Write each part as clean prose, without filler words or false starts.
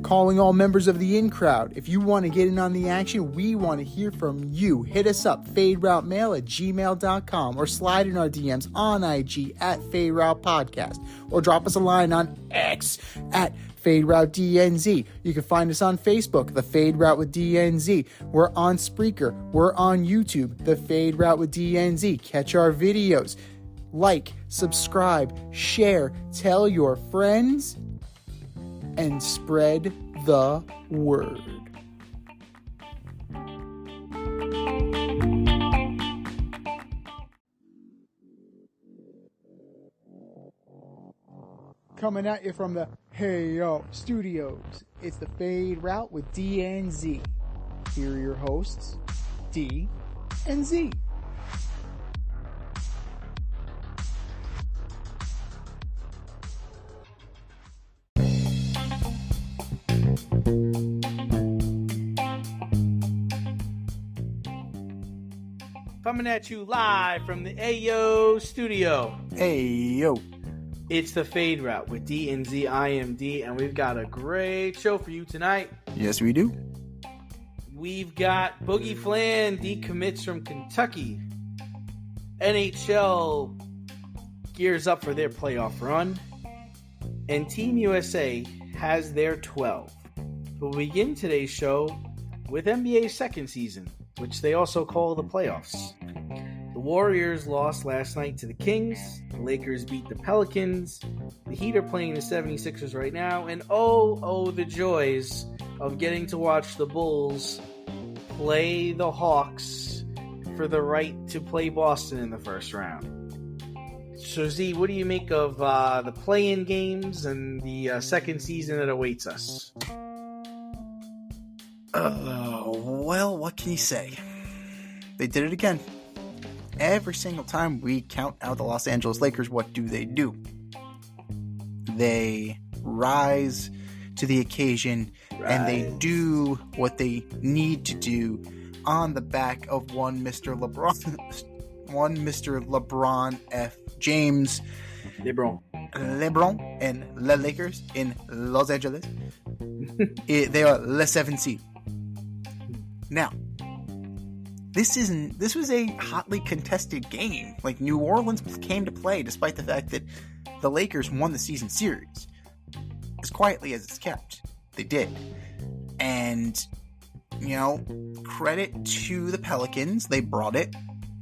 calling all members of the in crowd. If you want to get in on the action, we want to hear from you. Hit us up, faderoutemail@gmail.com, or slide in our DMs on IG at FadeRoutePodcast, or drop us a line on X at FadeRouteDNZ. You can find us on Facebook, The Fade Route with DNZ. We're on Spreaker. We're on YouTube, The Fade Route with DNZ. Catch our videos. Like, subscribe, share, tell your friends, and spread the word. Coming at you from the Hey Yo Studios, it's the Fade Route with DNZ. Here are your hosts, D and Z. Coming at you live from the Ayo Studio. Hey Yo. It's the Fade Route with D and Z IMD, and we've got a great show for you tonight. Yes, we do. We've got Boogie Flan decommits from Kentucky. NHL gears up for their playoff run. And Team USA has their 12. We'll begin today's show with NBA's second season, which they also call the playoffs. The Warriors lost last night to the Kings. The Lakers beat the Pelicans. The Heat are playing the 76ers right now. And oh, the joys of getting to watch the Bulls play the Hawks for the right to play Boston in the first round. So Z, what do you make of the play-in games and the second season that awaits us? Well, what can you say? They did it again. Every single time we count out the Los Angeles Lakers, what do? They rise to the occasion, and they do what they need to do on the back of one Mr. LeBron F. James. LeBron and the Lakers in Los Angeles. They are Le 7 seed. Now, this was a hotly contested game. Like, New Orleans came to play despite the fact that the Lakers won the season series. As quietly as it's kept, they did. And, credit to the Pelicans, they brought it.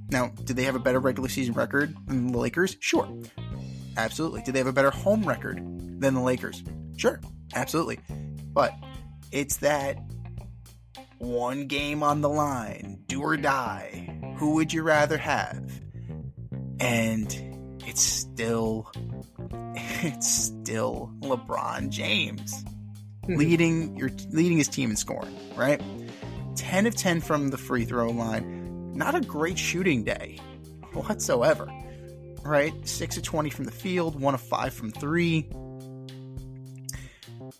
Now, did they have a better regular season record than the Lakers? Sure. Absolutely. Did they have a better home record than the Lakers? Sure. Absolutely. But it's that one game on the line, do or die. Who would you rather have? And it's still LeBron James leading his team in scoring, right? 10 of 10 from the free throw line. Not a great shooting day whatsoever, right? 6 of 20 from the field, 1 of 5 from 3.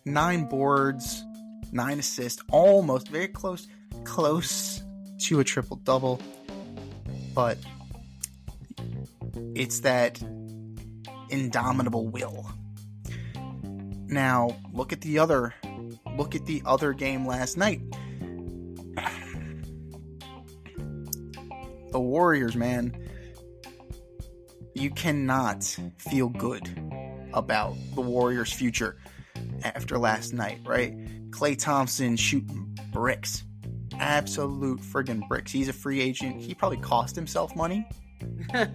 9 boards, 9 assists, almost very close to a triple-double. But it's that indomitable will. Now, look at the other game last night. The Warriors, man. You cannot feel good about the Warriors' future after last night, right? Klay Thompson shooting bricks. Absolute friggin' bricks. He's a free agent. He probably cost himself money. I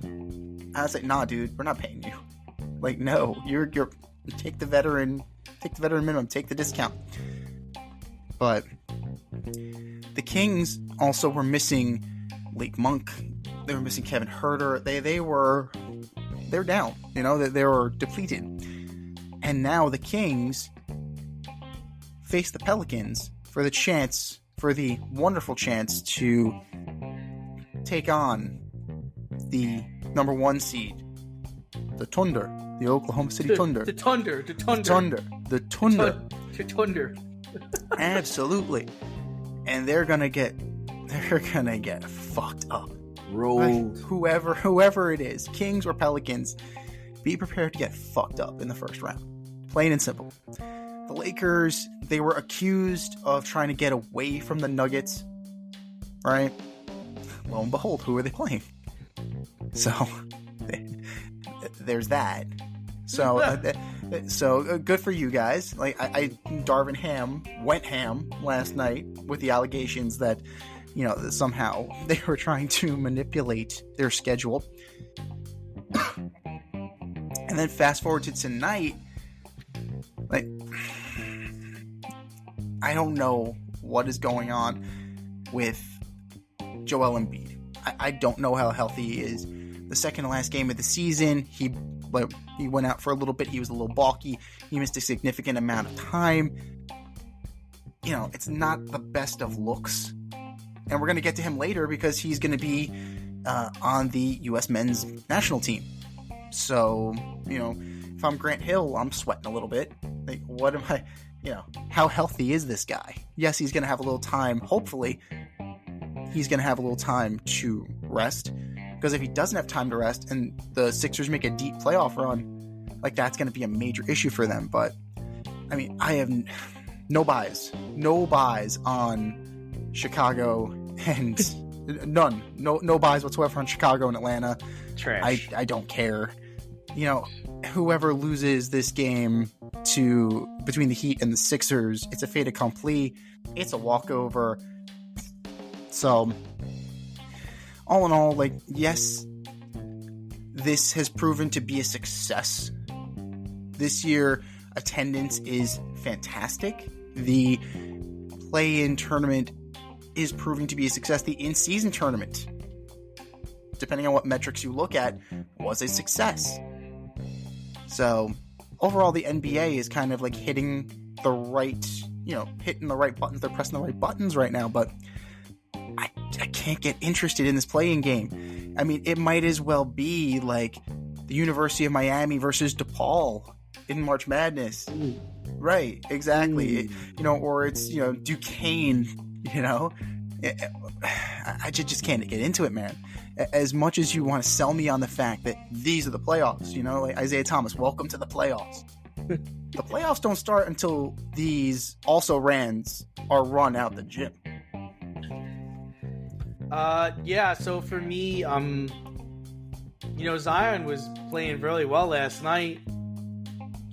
was like, nah, dude, we're not paying you. Like, no, you're take the veteran minimum, take the discount. But the Kings also were missing Lake Monk. They were missing Kevin Huerter. They're down. They were depleted. And now the Kings face the Pelicans for the wonderful chance to take on the number 1 seed, the Thunder, the Oklahoma City Thunder. The Thunder. Absolutely. And they're gonna get fucked up. Rolled. Whoever it is, Kings or Pelicans, be prepared to get fucked up in the first round. Plain and simple. the Lakers, they were accused of trying to get away from the Nuggets, right? Lo and behold, who are they playing? So there's that. So good for you guys. Like Darvin Ham went ham last night with the allegations that, you know, somehow they were trying to manipulate their schedule. And then fast forward to tonight, like, I don't know what is going on with Joel Embiid. I don't know how healthy he is. The second to last game of the season, he went out for a little bit. He was a little balky. He missed a significant amount of time. You know, it's not the best of looks. And we're going to get to him later because he's going to be on the U.S. men's national team. So, you know, if I'm Grant Hill, I'm sweating a little bit. Like, what am I, you know, how healthy is this guy? Yes, he's going to have a little time. Hopefully, he's going to have a little time to rest. Because if he doesn't have time to rest and the Sixers make a deep playoff run, like, that's going to be a major issue for them. But, I mean, I have no buys on Chicago and none. No buys whatsoever on Chicago and Atlanta. Trash. I don't care. You know, whoever loses this game between the Heat and the Sixers, it's a fait accompli. It's a walkover. So, all in all, like, yes, this has proven to be a success. This year, attendance is fantastic. The play-in tournament is proving to be a success. The in-season tournament, depending on what metrics you look at, was a success. So, overall, the NBA is kind of like hitting the right buttons. They're pressing the right buttons right now, but I can't get interested in this play-in game. I mean, it might as well be like the University of Miami versus DePaul in March Madness. Right, exactly. You know, or it's, you know, Duquesne, you know. I just can't get into it, man. As much as you want to sell me on the fact that these are the playoffs, you know, like Isaiah Thomas, welcome to the playoffs. The playoffs don't start until these also-rans are run out the gym. Yeah, so for me, you know, Zion was playing really well last night,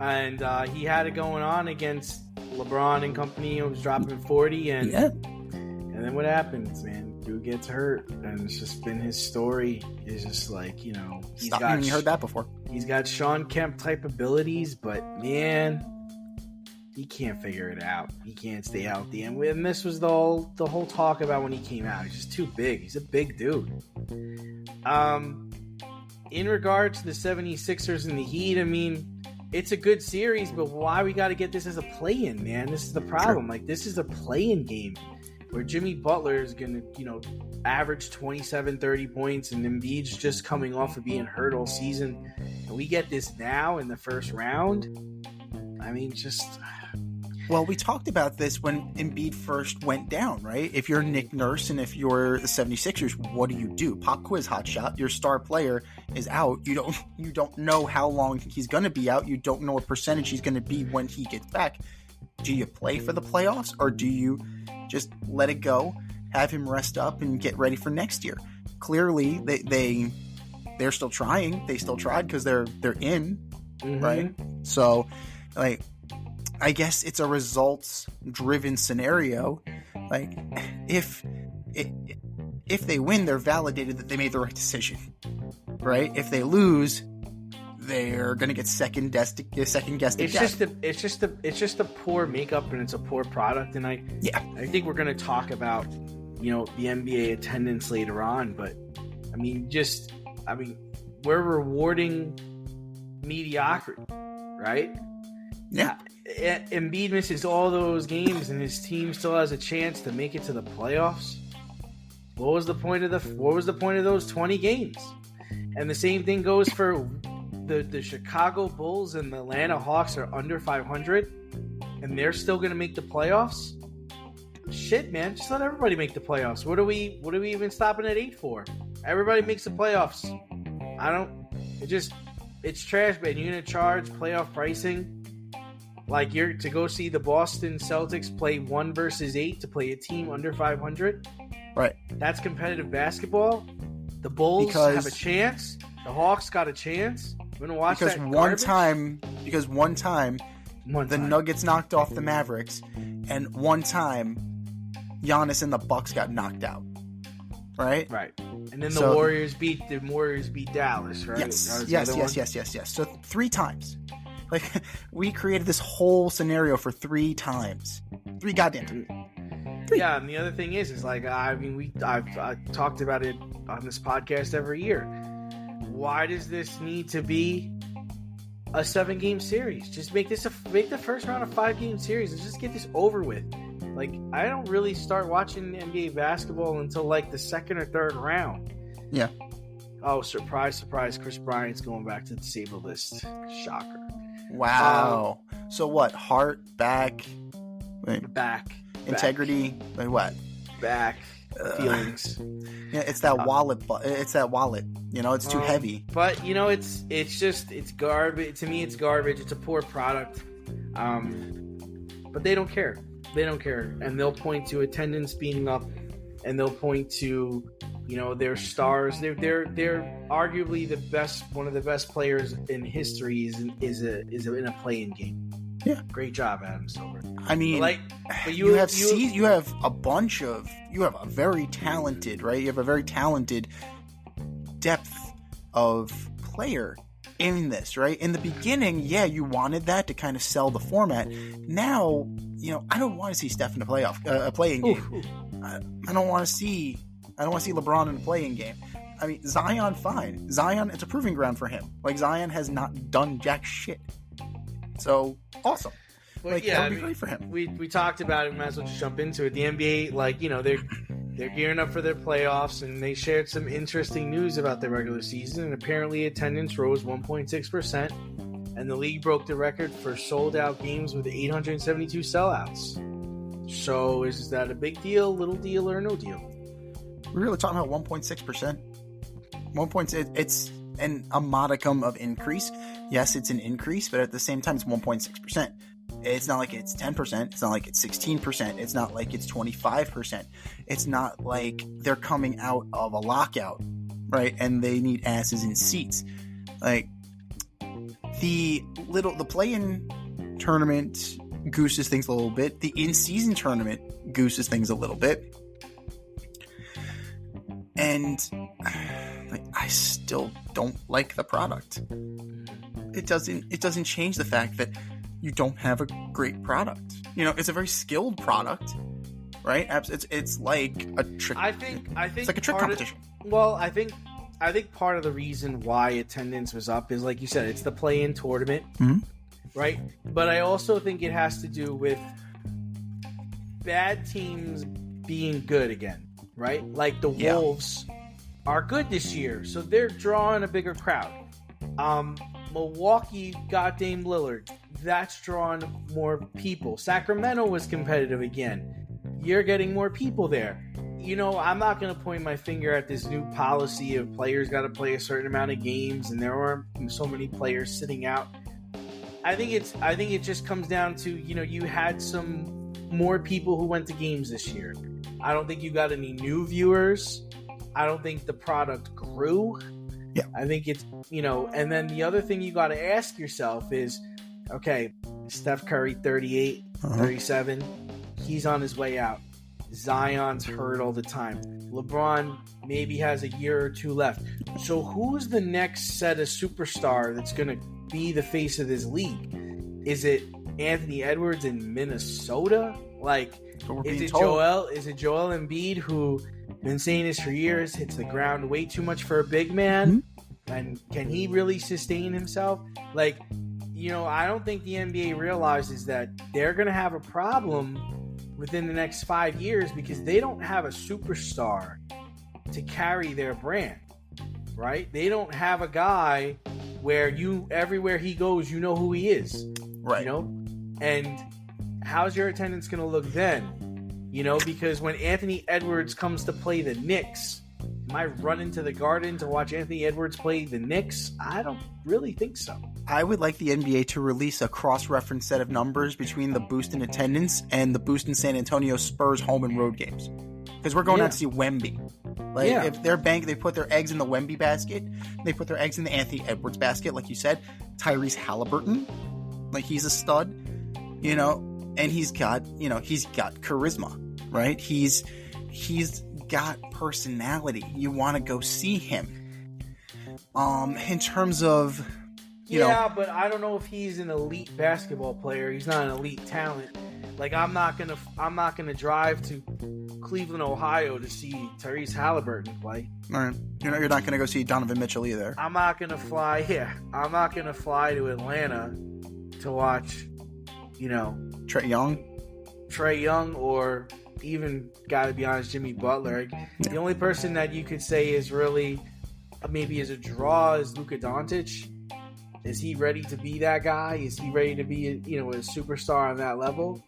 and he had it going on against LeBron and company. He was dropping 40, and then what happens, man? Dude gets hurt, and it's just been his story. It's just like, you know, you heard that before. He's got Sean Kemp type abilities, but man, he can't figure it out. He can't stay healthy. And this was the whole talk about when he came out. He's just too big. He's a big dude. In regards to the 76ers and the Heat, I mean, it's a good series, but why we got to get this as a play-in, man? This is the problem. Sure. Like, this is a play-in game where Jimmy Butler is going to, you know, average 27, 30 points, and Embiid's just coming off of being hurt all season. And we get this now in the first round. I mean, just... Well, we talked about this when Embiid first went down, right? If you're Nick Nurse and if you're the 76ers, what do? Pop quiz, hotshot. Your star player is out. You don't know how long he's going to be out. You don't know what percentage he's going to be when he gets back. Do you play for the playoffs, or do you just let it go, have him rest up, and get ready for next year? Clearly, they're still trying. They still tried because they're in, right? So, like, I guess it's a results-driven scenario. Like, if they win, they're validated that they made the right decision, right? If they lose, they're gonna get second guessed. It's just a poor makeup, and it's a poor product. And I think we're gonna talk about, you know, the NBA attendance later on. But I mean, we're rewarding mediocrity, right? Yeah. Embiid misses all those games, and his team still has a chance to make it to the playoffs. What was the point of those 20 games? And the same thing goes for the Chicago Bulls and the Atlanta Hawks are under 500, and they're still going to make the playoffs. Shit, man, just let everybody make the playoffs. What are we even stopping at 8 for? Everybody makes the playoffs. It's trash, man. You're going to charge playoff pricing Like, you're to go see the Boston Celtics play 1 versus 8 to play a team under 500. Right. That's competitive basketball. The Bulls have a chance. The Hawks got a chance. We're gonna watch that one time the Nuggets knocked off the Mavericks, and one time Giannis and the Bucks got knocked out. Right. Right. And then the Warriors beat Dallas. Right. Yes. So 3 times. Like, we created this whole scenario for 3 times. 3 goddamn times. 3. Yeah, and the other thing is like, I've talked about it on this podcast every year. Why does this need to be a 7-game series? Just make the first round a 5-game series and just get this over with. Like, I don't really start watching NBA basketball until like the 2nd or 3rd round. Yeah. Oh, surprise! Chris Bryant's going back to the disabled list. Shocker. Wow. So what? Heart, back, integrity, back. Like what? Back, feelings. Yeah, it's that wallet. It's that wallet. You know, it's too heavy. But you know, it's garbage. To me, it's garbage. It's a poor product. But they don't care. And they'll point to attendance being up, and they'll point to, you know, their stars. They're arguably one of the best players in history is in a play-in game. Yeah, great job, Adam Silver. I mean, you have a very talented, right? You have a very talented depth of player in this, right? In the beginning, yeah, you wanted that to kind of sell the format. Now, you know, I don't want to see Steph in a play-in game. I don't want to see LeBron in a play-in game. I mean, Zion, fine. Zion, it's a proving ground for him. Like, Zion has not done jack shit. So, awesome. Well, like, yeah, that would be great for him. We talked about it. Might as well just jump into it. The NBA, like, you know, they're gearing up for their playoffs, and they shared some interesting news about their regular season. And apparently, attendance rose 1.6%, and the league broke the record for sold-out games with 872 sellouts. So, is that a big deal, little deal, or no deal? We're really talking about 1.6%. It's a modicum of increase. Yes, it's an increase, but at the same time, it's 1.6%. It's not like it's 10%. It's not like it's 16%. It's not like it's 25%. It's not like they're coming out of a lockout, right? And they need asses in seats. Like, the play-in tournament gooses things a little bit. The in-season tournament gooses things a little bit. And I still don't like the product. It doesn't change the fact that you don't have a great product. You know, it's a very skilled product, right? It's like a trick. I think it's like a trick competition. I think part of the reason why attendance was up is, like you said, it's the play-in tournament, right? But I also think it has to do with bad teams being good again, right? Like the Wolves are good this year, so they're drawing a bigger crowd. Milwaukee got Dame Lillard. That's drawn more people. Sacramento was competitive again. You're getting more people there. You know, I'm not going to point my finger at this new policy of players got to play a certain amount of games and there aren't so many players sitting out. I think it just comes down to, you know, you had some more people who went to games this year. I don't think you got any new viewers. I don't think the product grew. Yeah. I think it's, you know, and then the other thing you got to ask yourself is, okay, Steph Curry, 38, 37, he's on his way out. Zion's hurt all the time. LeBron maybe has a year or 2 left. So who's the next set of superstar that's going to be the face of this league? Is it Anthony Edwards in Minnesota? Like, is it Joel Embiid, who been saying this for years, hits the ground way too much for a big man? And can he really sustain himself? Like, you know, I don't think the NBA realizes that they're going to have a problem within the next 5 years because they don't have a superstar to carry their brand, right? They don't have a guy where everywhere he goes, you know who he is, right? You know, and how's your attendance going to look then? You know, because when Anthony Edwards comes to play the Knicks, am I running to the Garden to watch Anthony Edwards play the Knicks? I don't really think so. I would like the NBA to release a cross-reference set of numbers between the boost in attendance and the boost in San Antonio Spurs home and road games. Because we're going out to see Wemby. Like, if they put their eggs in the Wemby basket, they put their eggs in the Anthony Edwards basket, like you said. Tyrese Halliburton, like, he's a stud, and he's got charisma, right? He's got personality. You want to go see him. In terms of, but I don't know if he's an elite basketball player. He's not an elite talent. Like, I'm not gonna drive to Cleveland, Ohio to see Tyrese Halliburton play. All right. You're not gonna go see Donovan Mitchell either. I'm not gonna fly to Atlanta to watch, Trae Young, or even, gotta be honest, Jimmy Butler. The only person that you could say is really maybe as a draw is Luka Doncic. Is he ready to be that guy? Is he ready to be a superstar on that level?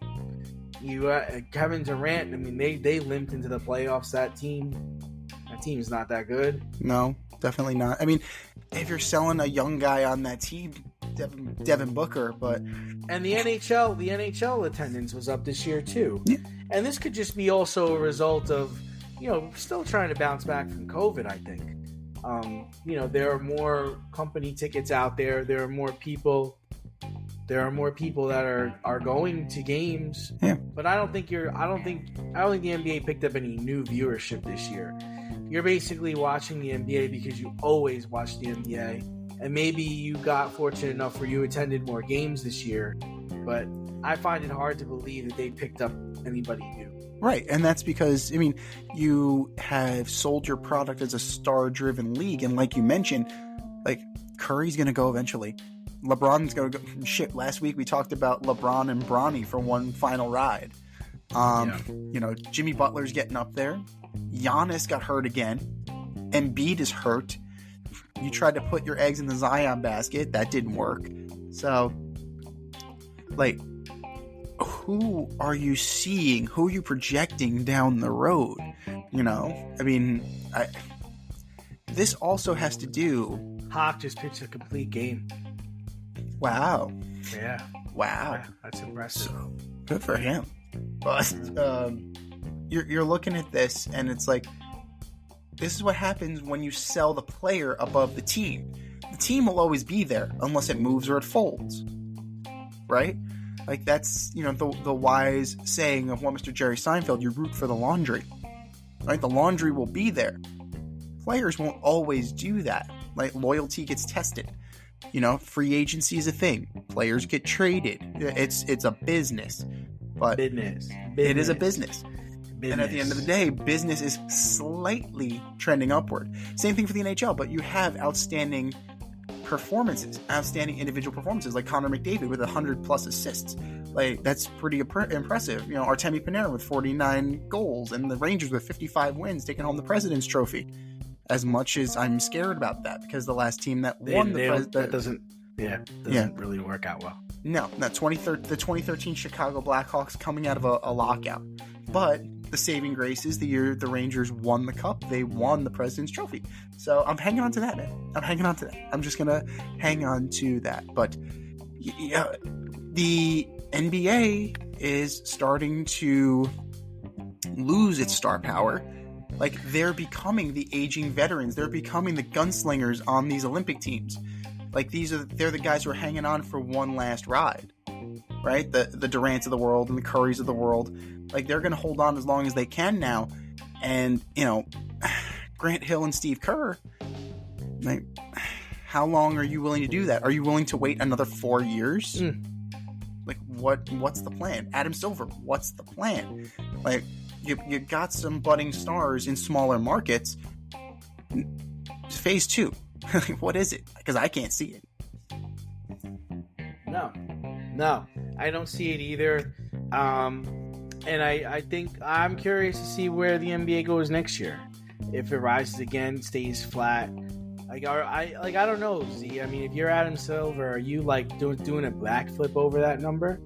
Kevin Durant, I mean, they limped into the playoffs. That team's not that good. No, definitely not. I mean, if you're selling a young guy on that team, Devin Booker, but... And the NHL attendance was up this year too. Yeah. And this could just be also a result of, still trying to bounce back from COVID, I think. There are more company tickets out there. There are more people that are going to games. Yeah. But I don't think the NBA picked up any new viewership this year. You're basically watching the NBA because you always watch the NBA. And maybe you got fortunate enough where you attended more games this year. But I find it hard to believe that they picked up anybody new. Right, and that's because, you have sold your product as a star-driven league, and like you mentioned, like, Curry's going to go eventually. LeBron's going to go... Shit, last week we talked about LeBron and Bronny for one final ride. Jimmy Butler's getting up there. Giannis got hurt again. Embiid is hurt. You tried to put your eggs in the Zion basket. That didn't work. So, like... who are you seeing? Who are you projecting down the road? This also has to do... Hawk just pitched a complete game. Wow. Yeah. Wow. That's impressive. So, good for him. But you're looking at this, and it's like, this is what happens when you sell the player above the team. The team will always be there unless it moves or it folds. Right? Like, that's, the wise saying of Mr. Jerry Seinfeld, you root for the laundry. Right? The laundry will be there. Players won't always do that. Like, loyalty gets tested. Free agency is a thing. Players get traded. It's a business. But business. It is a business. And at the end of the day, business is slightly trending upward. Same thing for the NHL, but you have outstanding performances, outstanding individual performances, like Connor McDavid with 100+ assists. Like, that's pretty impressive. Artemi Panarin with 49 goals, and the Rangers with 55 wins, taking home the President's Trophy. As much as I'm scared about that, because the last team that won that doesn't really work out well. No, the 2013 Chicago Blackhawks coming out of a lockout. But the saving grace is the year the Rangers won the Cup, they won the President's Trophy. So I'm hanging on to that, man. I'm just going to hang on to that. But the NBA is starting to lose its star power. Like, they're becoming the aging veterans. They're becoming the gunslingers on these Olympic teams. Like, they're the guys who are hanging on for one last ride, right? The Durants of the world and the Currys of the world. Like, they're going to hold on as long as they can now. And, Grant Hill and Steve Kerr, like, how long are you willing to do that? Are you willing to wait another 4 years? Like, what's the plan? Adam Silver, what's the plan? Like, you got some budding stars in smaller markets. Phase 2. What is it? Because I can't see it. No, I don't see it either. And I think I'm curious to see where the NBA goes next year. If it rises again, stays flat. I don't know, Z. I mean, if you're Adam Silver, are you like doing a backflip over that number?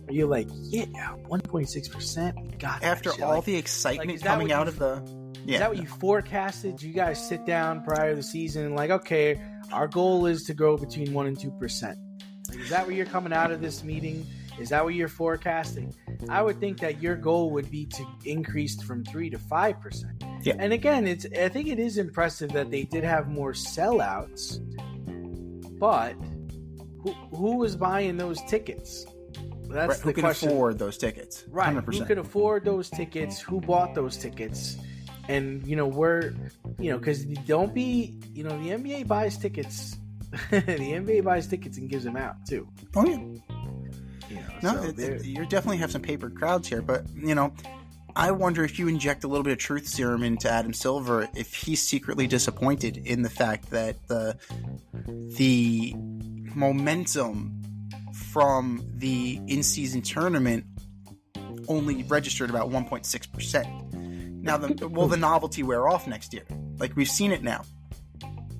Are you like, 1.6%? God, after all the excitement coming out of the... Is that what you forecasted? You guys sit down prior to the season and like, okay, our goal is to grow between 1% and 2%. Like, is that what you're coming out of this meeting? Is that what you're forecasting? I would think that your goal would be to increase from 3 to 5%. Yeah. And again, I think it is impressive that they did have more sellouts, but who was buying those tickets? That's right, the who can question. afford those tickets? Right. 100%. Who could afford those tickets? Who bought those tickets? And, because don't be, the NBA buys tickets. The NBA buys tickets and gives them out, too. Oh, yeah. You definitely have some papered crowds here, but, I wonder if you inject a little bit of truth serum into Adam Silver, if he's secretly disappointed in the fact that the momentum from the in-season tournament only registered about 1.6%. Now, will the novelty wear off next year? Like, we've seen it now.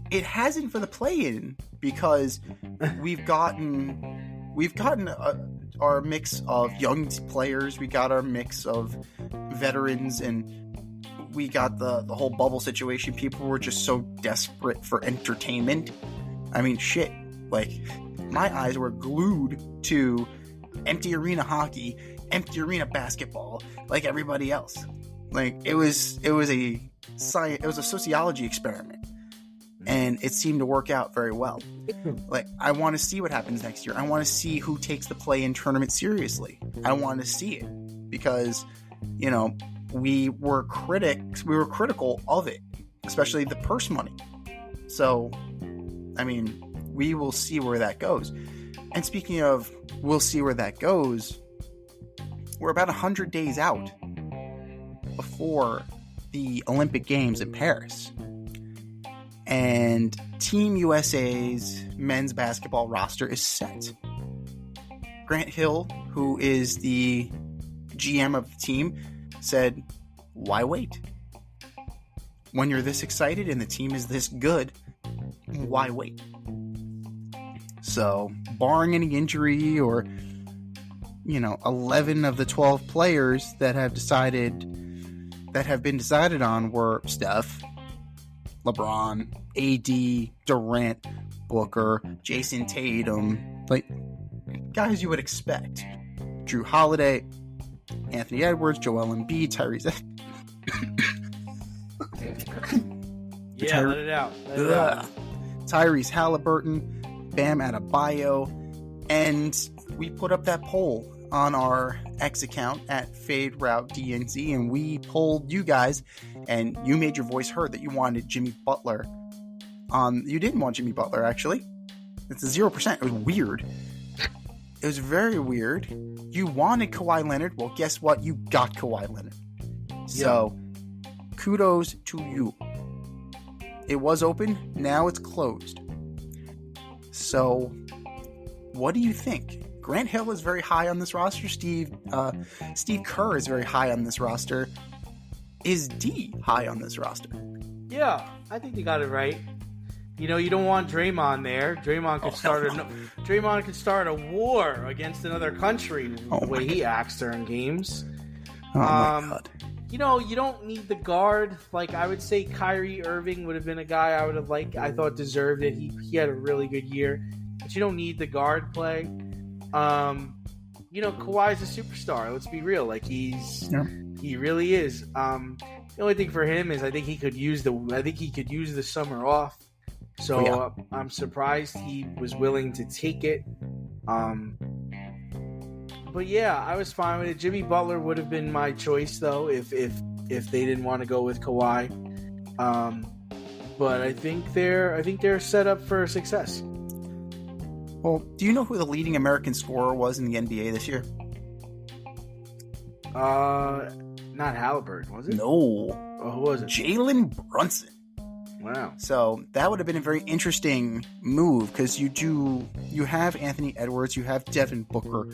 It hasn't for the play-in because we've gotten our mix of young players. We got our mix of veterans, and we got the whole bubble situation. People were just so desperate for entertainment. I mean, shit. Like, my eyes were glued to empty arena hockey, empty arena basketball, like everybody else. Like, it was a sociology experiment, and it seemed to work out very well. Like, I want to see what happens next year. I want to see who takes the play-in tournament seriously. I want to see it because, we were critical of it, especially the purse money. So, I mean, we will see where that goes. And speaking of, we'll see where that goes, we're about 100 days out before the Olympic Games in Paris. And Team USA's men's basketball roster is set. Grant Hill, who is the GM of the team, said, why wait? When you're this excited and the team is this good, why wait? So, barring any injury or, 11 of the 12 players that have been decided on were Steph, LeBron, AD, Durant, Booker, Jason Tatum, like guys you would expect. Drew Holiday, Anthony Edwards, Joel Embiid, Tyrese. Let it out. Tyrese Halliburton, Bam Adebayo, and we put up that poll on our X account at FadeRouteDNZ, and we polled you guys, and you made your voice heard that you wanted Jimmy Butler. You didn't want Jimmy Butler, actually. It's a 0%. It was weird. It was very weird. You wanted Kawhi Leonard. Well, guess what? You got Kawhi Leonard. So, kudos to you. It was open. Now it's closed. So, what do you think? Grant Hill is very high on this roster. Steve Kerr is very high on this roster. Is D high on this roster? Yeah, I think you got it right. You don't want Draymond there. Draymond could start a war against another country the way he acts during games. Oh my God. You don't need the guard. Like, I would say Kyrie Irving would have been a guy I would have I thought deserved it. He had a really good year. But you don't need the guard play. Kawhi's a superstar. Let's be real. Like, he really is. The only thing for him is I think he could use the summer off. So I'm surprised he was willing to take it. But yeah, I was fine with it. Jimmy Butler would have been my choice though if they didn't want to go with Kawhi. But I think they're set up for success. Well, do you know who the leading American scorer was in the NBA this year? Not Halliburton, was it? No. Oh, who was it? Jalen Brunson. Wow. So that would have been a very interesting move because you have Anthony Edwards, you have Devin Booker.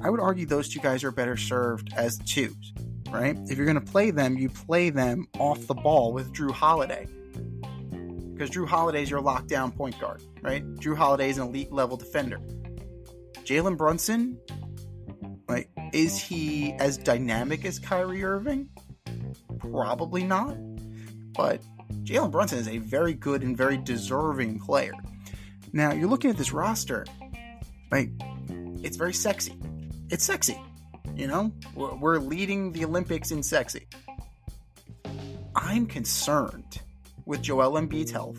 I would argue those two guys are better served as twos, right? If you're going to play them, you play them off the ball with Drew Holiday. Because Drew Holiday is your lockdown point guard, right? Drew Holiday is an elite level defender. Jalen Brunson, like, is he as dynamic as Kyrie Irving? Probably not. But Jalen Brunson is a very good and very deserving player. Now, you're looking at this roster, like, it's very sexy. It's sexy. You know? We're leading the Olympics in sexy. I'm concerned with Joel Embiid's health.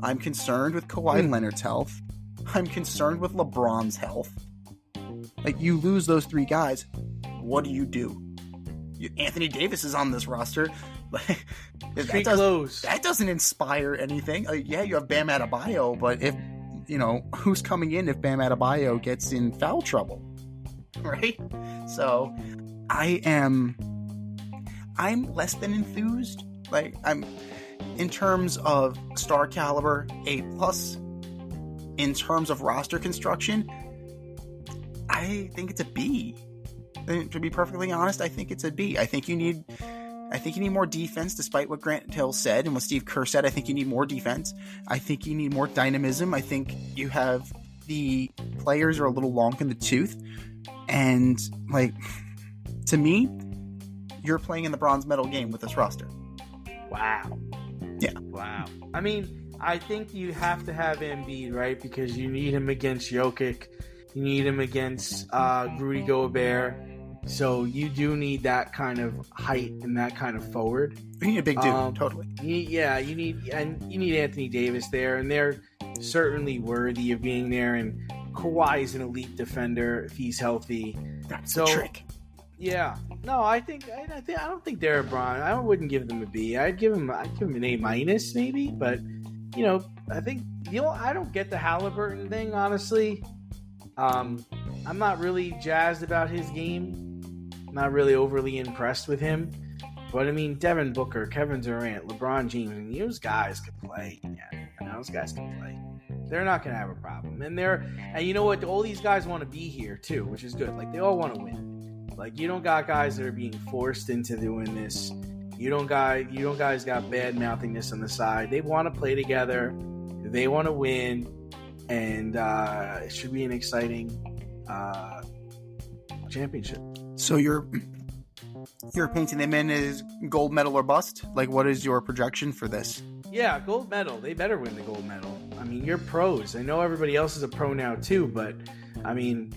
I'm concerned with Kawhi Leonard's health. I'm concerned with LeBron's health. Like, you lose those three guys, what do? Anthony Davis is on this roster. That doesn't inspire anything. Yeah, you have Bam Adebayo, but if, who's coming in if Bam Adebayo gets in foul trouble? Right? So, I'm less than enthused. Like, I'm, in terms of star caliber, A+. In terms of roster construction, I think it's a B. To be perfectly honest, I think it's a B. I think you need more defense, despite what Grant Hill said and what Steve Kerr said. I think you need more defense. I think you need more dynamism. I think you have the players are a little long in the tooth. And, like, to me, you're playing in the bronze medal game with this roster. Wow. Yeah. Wow. I mean, I think you have to have Embiid, right? Because you need him against Jokic. You need him against Rudy Gobert. So you do need that kind of height and that kind of forward. You need a big dude, totally. You need Anthony Davis there, and they're certainly worthy of being there. And Kawhi is an elite defender if he's healthy. That's the trick. Yeah. No, I don't think they're a bronze. I wouldn't give them a B. I'd give them an A- maybe, but I think I don't get the Halliburton thing, honestly. I'm not really jazzed about his game. Not really overly impressed with him. But I mean, Devin Booker, Kevin Durant, LeBron James, and those guys could play. Yeah, those guys can play. They're not going to have a problem. And you know what? All these guys want to be here too, which is good. Like, they all want to win. Like, you don't got guys that are being forced into doing this. You don't guys got bad mouthing this on the side. They want to play together. They want to win. And it should be an exciting championship. So you're painting them in as gold medal or bust? Like, what is your projection for this? Yeah, gold medal. They better win the gold medal. I mean, you're pros. I know everybody else is a pro now too, but I mean,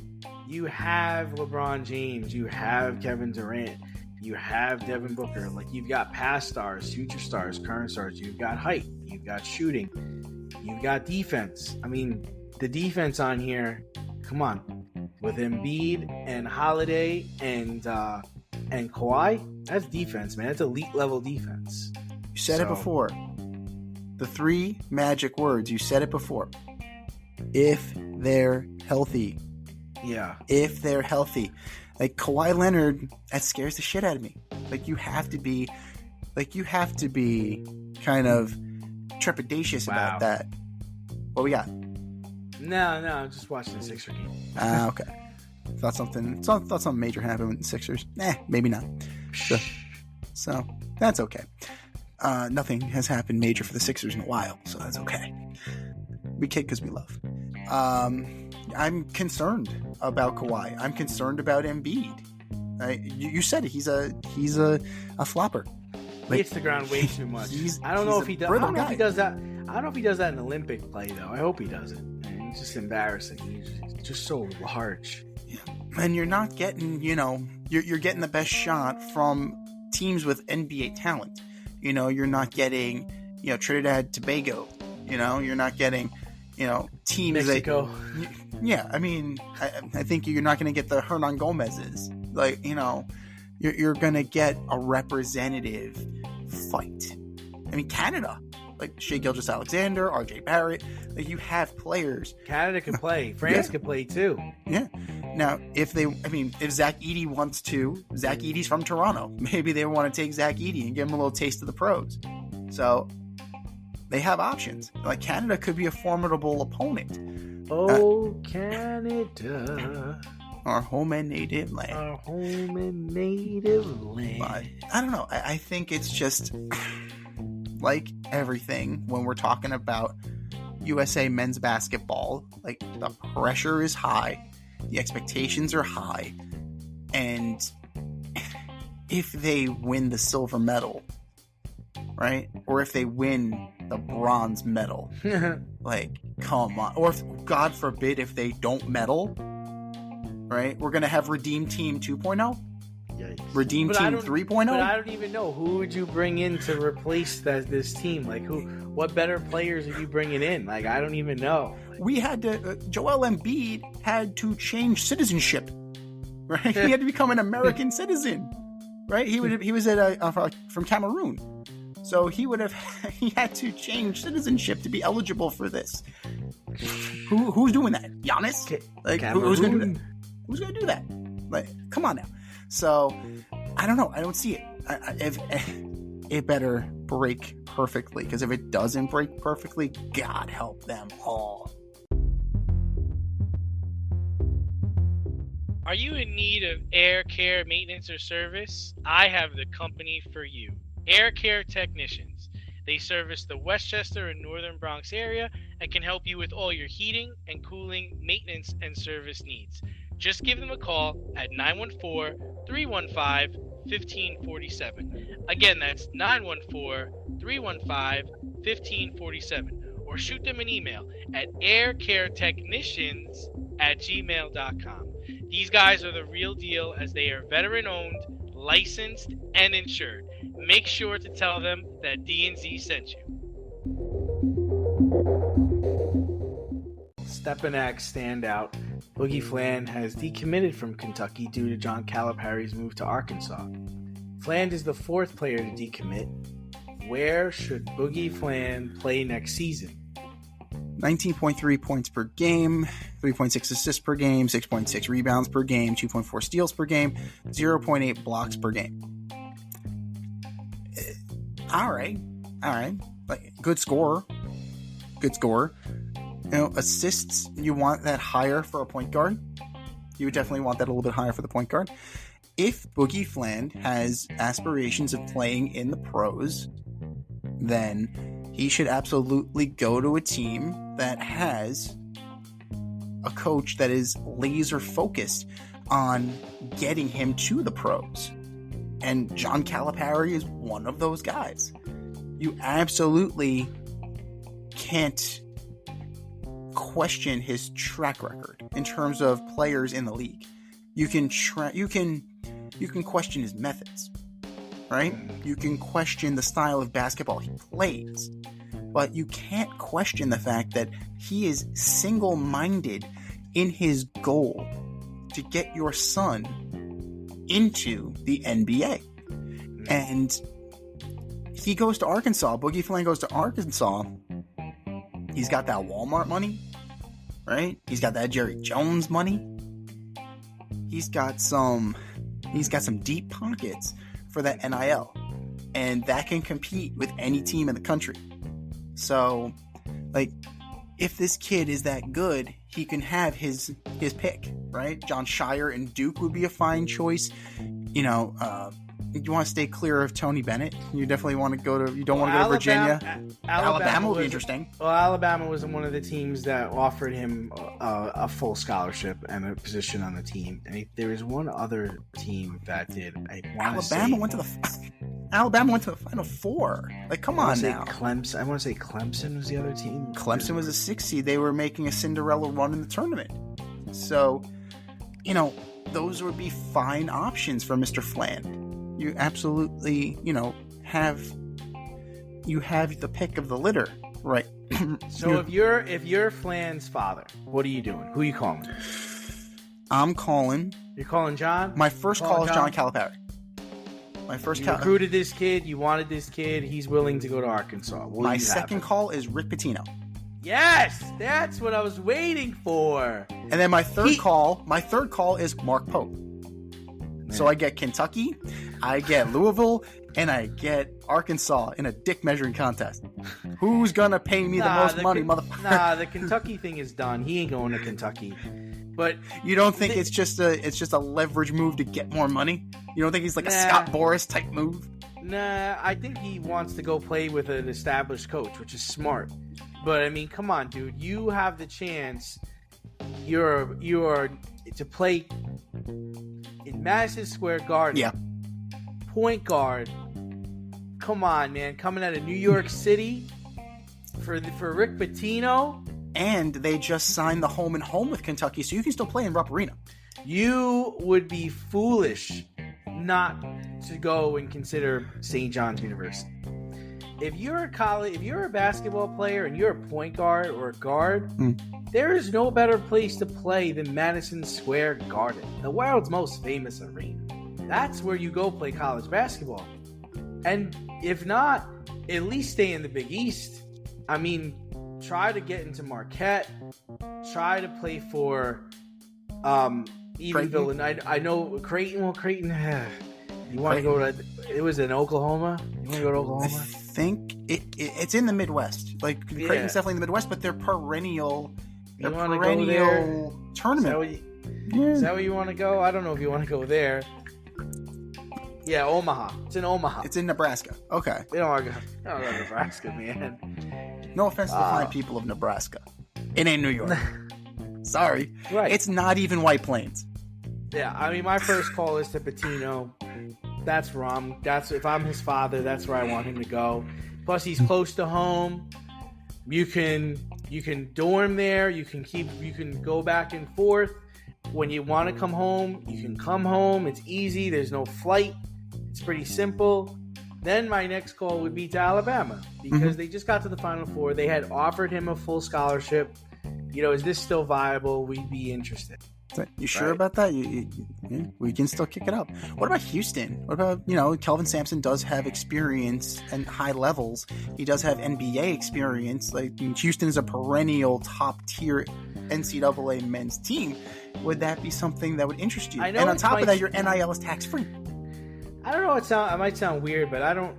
you have LeBron James, you have Kevin Durant, you have Devin Booker. Like, you've got past stars, future stars, current stars. You've got height, you've got shooting, you've got defense. I mean, the defense on here, come on. With Embiid and Holiday and Kawhi, that's defense, man. That's elite level defense. You said it before. The three magic words. You said it before. If they're healthy. Yeah. If they're healthy. Like, Kawhi Leonard, that scares the shit out of me. Like, you have to be kind of trepidatious about that. What we got? No, I'm just watching the Sixer game. Okay. Thought something major happened with the Sixers. Maybe not. So that's okay. Nothing has happened major for the Sixers in a while, so that's okay. We kid because we love. I'm concerned about Kawhi. I'm concerned about Embiid. You said it. He's a flopper. He hits the ground way too much. I don't know if he does. I don't know if he does that. I don't know if he does that in Olympic play though. I hope he doesn't. It's just embarrassing. He's just so large. Yeah. And you're not getting, you're getting the best shot from teams with NBA talent. You're not getting, Trinidad, Tobago. You're not getting, teams Mexico. Yeah, I mean, I think you're not going to get the Hernan Gomez's. Like, you're going to get a representative fight. I mean, Canada. Like Shai Gilgeous-Alexander, RJ Barrett. Like, you have players. Canada can play. France can play too. Yeah. Now, if Zach Edey wants to, Zach Edey's from Toronto. Maybe they want to take Zach Edey and give him a little taste of the pros. So they have options. Like, Canada could be a formidable opponent. Oh, Canada. Our home and native land. Our home and native land. But I don't know. I think it's just like everything when we're talking about USA men's basketball. Like, the pressure is high. The expectations are high. And if they win the silver medal, right? Or if they win the bronze medal. Like, come on. Or if, God forbid, if they don't medal, right? We're going to have Redeem Team 2.0? Yikes. Redeem Team 3.0? But I don't even know. Who would you bring in to replace this team? Like, what better players are you bringing in? Like, I don't even know. We had to, Joel Embiid had to change citizenship, right? He had to become an American citizen, right? He was from Cameroon. So he had to change citizenship to be eligible for this. Who's doing that? Giannis? Like, who's going to do that? Who's going to do that? Like, come on now. So, I don't know. I don't see it. If it better break perfectly, because if it doesn't break perfectly, God help them all. Are you in need of air care maintenance or service? I have the company for you. Air Care Technicians. They service the Westchester and Northern Bronx area and can help you with all your heating and cooling, maintenance, and service needs. Just give them a call at 914-315-1547. Again, that's 914-315-1547. Or shoot them an email at aircaretechnicians@gmail.com. These guys are the real deal, as they are veteran-owned, licensed, and insured. Make sure to tell them that D&Z sent you. Stepanak standout Boogie Fland has decommitted from Kentucky due to John Calipari's move to Arkansas. Fland is the fourth player to decommit. Where should Boogie Fland play next season? 19.3 points per game, 3.6 assists per game, 6.6 rebounds per game, 2.4 steals per game, 0.8 blocks per game. All right. Like, good scorer. You know, assists, you want that higher for a point guard. You would definitely want that a little bit higher for the point guard. If Boogie Fland has aspirations of playing in the pros, then he should absolutely go to a team that has a coach that is laser focused on getting him to the pros. And John Calipari is one of those guys. You absolutely can't question his track record in terms of players in the league. You can question his methods, right? You can question the style of basketball he plays, but you can't question the fact that he is single-minded in his goal to get your son into the NBA. And he goes to Arkansas. Boogie Fland goes to Arkansas. He's got that Walmart money, right? He's got that Jerry Jones money. He's got some deep pockets for that NIL, and that can compete with any team in the country. So, like, if this kid is that good, he can have his pick, right? John Shire and Duke would be a fine choice. You know, you want to stay clear of Tony Bennett. You definitely want to go to. You don't want to go to Virginia. Alabama will be interesting. Well, Alabama was one of the teams that offered him a full scholarship and a position on the team. And there was one other team that did. Alabama went to the Final Four. Like, come on now. Clemson. I want to say Clemson was the other team. Clemson was a 6 seed. They were making a Cinderella run in the tournament. So, you know, those would be fine options for Mr. Fland. You absolutely, have the pick of the litter, right? So if you're Fland's father, what are you doing? Who are you calling? I'm calling. You're calling John? My first call is John Calipari. You recruited this kid. You wanted this kid. He's willing to go to Arkansas. My second call is Rick Pitino. Yes, that's what I was waiting for. And then my third call is Mark Pope. Man. So I get Kentucky, I get Louisville, and I get Arkansas in a dick measuring contest. Who's gonna pay me the most money, motherfucker? Nah, the Kentucky thing is done. He ain't going to Kentucky. But you don't think it's just a leverage move to get more money? You don't think he's like a Scott Boras type move? Nah, I think he wants to go play with an established coach, which is smart. But I mean, come on, dude. You have the chance. You are to play in Madison Square Garden. Yeah. Point guard. come on, man. Coming out of New York City for Rick Pitino. And they just signed the home and home with Kentucky, so you can still play in Rupp Arena. You would be foolish not to go and consider St. John's University. If you're a basketball player and you're a point guard or a guard, there is no better place to play than Madison Square Garden, the world's most famous arena. That's where you go play college basketball. And if not, at least stay in the Big East. I mean, try to get into Marquette. Try to play for Evansville. And I know Creighton. Well, Creighton. You want to go to? It was in Oklahoma. You want to go to Oklahoma? I think it's in the Midwest. Like Creighton's definitely in the Midwest, but they're perennial. You want to go there? Tournament. Is that where you want to go? I don't know if you want to go there. Yeah, Omaha. It's in Omaha. It's in Nebraska. Okay. They don't want to go to Nebraska, man. No offense to the fine people of Nebraska. It ain't New York. Sorry. Right. It's not even White Plains. Yeah, I mean, my first call is to Pitino. That's wrong. If I'm his father, that's where I want him to go. Plus, he's close to home. You can dorm there. You can go back and forth. When you want to come home, you can come home. It's easy. There's no flight. It's pretty simple. Then my next call would be to Alabama because they just got to the Final Four. They had offered him a full scholarship. Is this still viable? We'd be interested. You sure about that? We can still kick it up. What about Houston? What about, Kelvin Sampson does have experience and high levels. He does have NBA experience. Like Houston is a perennial top tier NCAA men's team. Would that be something that would interest you? And on top of that, your NIL is tax free. I don't know. It might sound weird, but I don't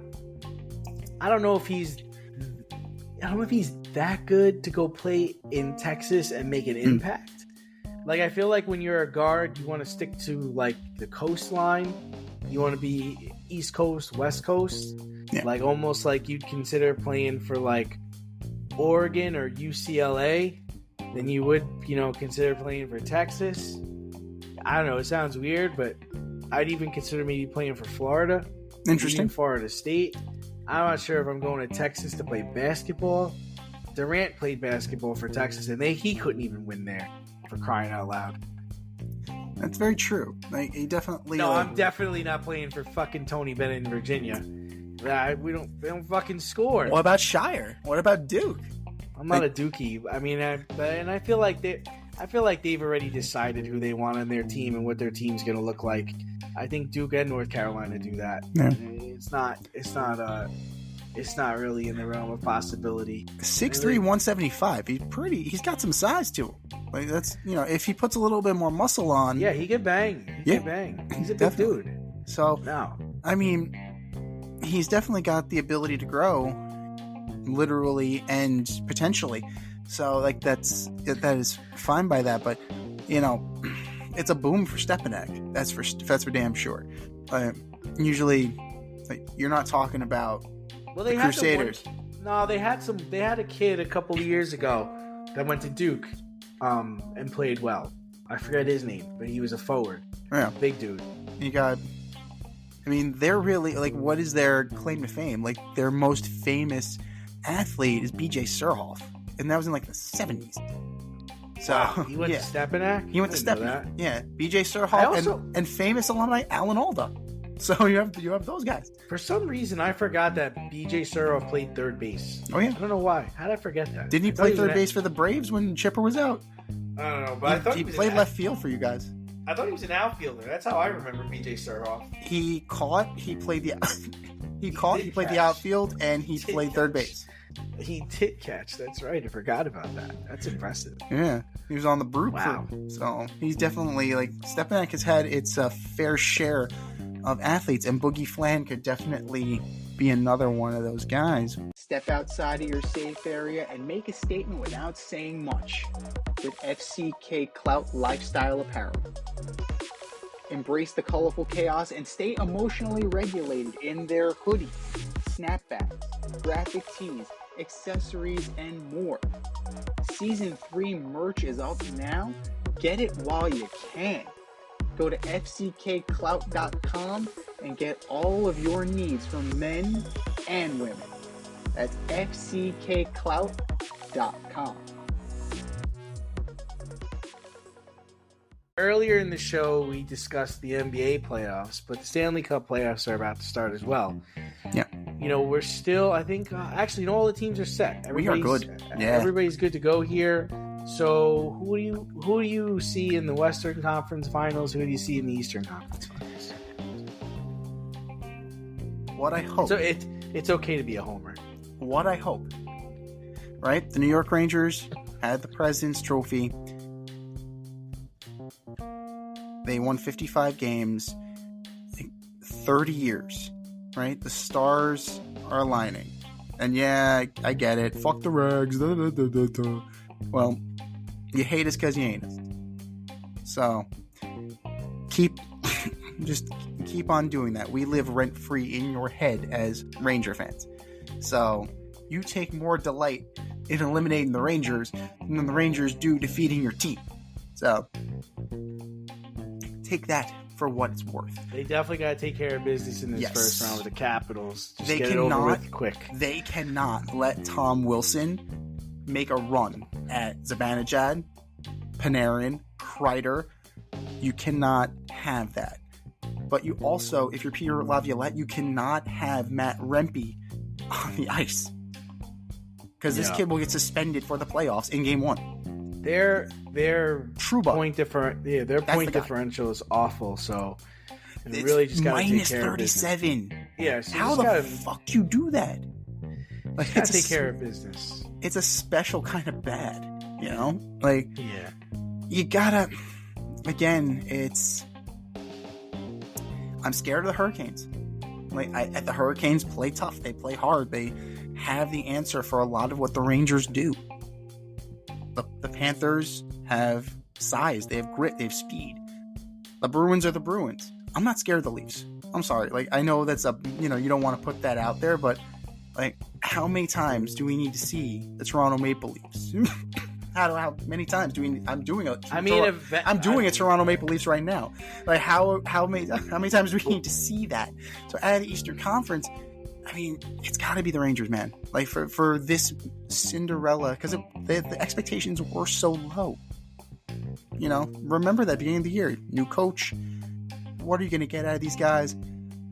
know if he's that good to go play in Texas and make an impact. Like, I feel like when you're a guard, you want to stick to, like, the coastline. You want to be East Coast, West Coast. Yeah. Like, almost like you'd consider playing for, like, Oregon or UCLA. Then you would, consider playing for Texas. I don't know. It sounds weird, but I'd even consider maybe playing for Florida. Interesting. Even Florida State. I'm not sure if I'm going to Texas to play basketball. Durant played basketball for Texas, and he couldn't even win there. For crying out loud. That's very true. Like, he definitely. No, I'm definitely not playing for fucking Tony Bennett in Virginia. They don't fucking score. What about Shire? What about Duke? I'm not a Dookie. I mean, I feel like they've already decided who they want on their team and what their team's going to look like. I think Duke and North Carolina do that. Yeah. It's not really in the realm of possibility. 6'3", 175. He's got some size to him. Like, that's, if he puts a little bit more muscle on. Yeah, he can bang. He's a big dude. So, I mean, he's definitely got the ability to grow, literally and potentially. So, like, that is fine by that. But, it's a boom for Stepanek. That's for damn sure. Usually, you're not talking about the Crusaders. They had a kid a couple of years ago that went to Duke and played well. I forget his name, but he was a forward. Yeah. Big dude. They're really, like, what is their claim to fame? Like, their most famous athlete is BJ Surhoff, and that was in, like, the 70s. So, he went to Stepanek? He went to Stepanek. Yeah. BJ Surhoff and famous alumni Alan Alda. So you have those guys. For some reason, I forgot that BJ Surhoff played third base. Oh, yeah? I don't know why. How did I forget that? Didn't he play third base for the Braves when Chipper was out? I don't know, but I thought he played left field for you guys. I thought he was an outfielder. That's how I remember BJ Surhoff. He played the outfield, and he played third base. He did catch. That's right. I forgot about that. That's impressive. Yeah. He was on the Brew crew. So he's definitely, like, Stepanek has had its fair share of athletes, and Boogie Flan could definitely be another one of those guys. Step outside of your safe area and make a statement without saying much with FCK Clout Lifestyle Apparel. Embrace the colorful chaos and stay emotionally regulated in their hoodies, snapbacks, graphic tees, accessories, and more. Season 3 merch is up now. Get it while you can. Go to fckclout.com and get all of your needs from men, and women. That's fckclout.com. Earlier in the show, we discussed the NBA playoffs, but the Stanley Cup playoffs are about to start as well. Yeah. We're still, I think, actually, all the teams are set. We are good. Yeah. Everybody's good to go here. So, who do you see in the Western Conference Finals? Who do you see in the Eastern Conference Finals? What I hope. So it's okay to be a homer. What I hope. Right? The New York Rangers had the President's Trophy. They won 55 games, 30 years, right? The stars are aligning. And yeah, I get it. Fuck the Rags. Da, da, da, da, da. Well, you hate us because you ain't us. So, keep on doing that. We live rent-free in your head as Ranger fans. So, you take more delight in eliminating the Rangers than the Rangers do defeating your team. So, take that for what it's worth. They definitely got to take care of business in this first round with the Capitals. Just they get cannot, it over with quick. They cannot let Tom Wilson make a run at Zibanejad, Panarin, Kreider. You cannot have that. But you also, if you're Peter Laviolette, you cannot have Matt Rempe on the ice. Because this kid will get suspended for the playoffs in game 1. Their Trouba. point differential is awful. So it's really just got to take care of business. minus 37. Yeah. So how the fuck do you do that? Like, got to take care of business. It's a special kind of bad, yeah. You gotta. Again, I'm scared of the Hurricanes. The Hurricanes play tough. They play hard. They have the answer for a lot of what the Rangers do. The Panthers have size. They have grit. They have speed. The Bruins are the Bruins. I'm not scared of the Leafs. I'm sorry. I know that's you don't want to put that out there, but how many times do we need to see the Toronto Maple Leafs? How many times do we? I'm doing a Toronto Maple Leafs right now. How many times do we need to see that? So out of the Eastern Conference, it's got to be the Rangers, man. For this Cinderella, because the expectations were so low. Remember that beginning of the year, new coach. What are you going to get out of these guys?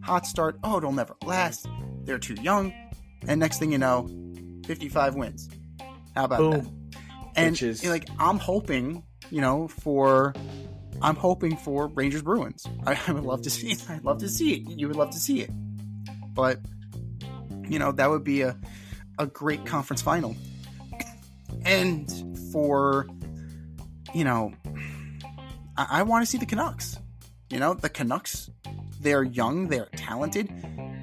Hot start. Oh, it'll never last. They're too young. And next thing you know, 55 wins. How about that? And I'm hoping, for Rangers Bruins. I would love to see it. I'd love to see it. You would love to see it. But that would be a great conference final. And for, I want to see the Canucks. The Canucks, they're young, they're talented.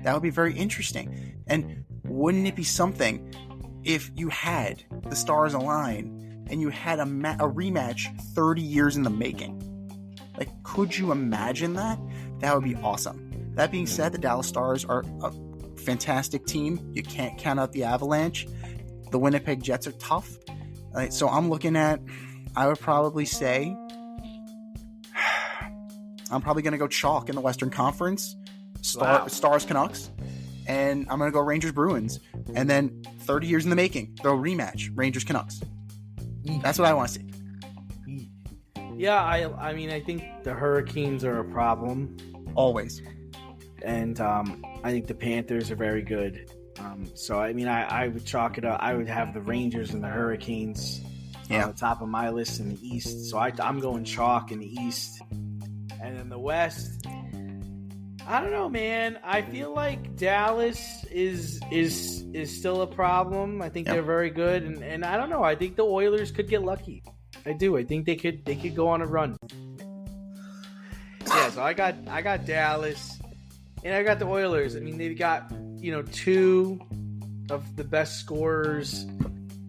That would be very interesting. And wouldn't it be something if you had the stars align and you had a rematch 30 years in the making? Could you imagine that? That would be awesome. That being said, the Dallas Stars are a fantastic team. You can't count out the Avalanche. The Winnipeg Jets are tough. So I'm looking at, I would probably say, I'm probably going to go chalk in the Western Conference. Stars Canucks. And I'm going to go Rangers Bruins. And then 30 years in the making, they'll rematch Rangers Canucks. That's what I want to see. Yeah, I think the Hurricanes are a problem. Always. And I think the Panthers are very good. So, I would chalk it up. I would have the Rangers and the Hurricanes on the top of my list in the East. So I'm going chalk in the East. And in the West, I don't know, man. I feel like Dallas is still a problem. I think they're very good. And I don't know. I think the Oilers could get lucky. I do. I think they could go on a run. Yeah, so I got Dallas and I got the Oilers. They've got, two of the best scorers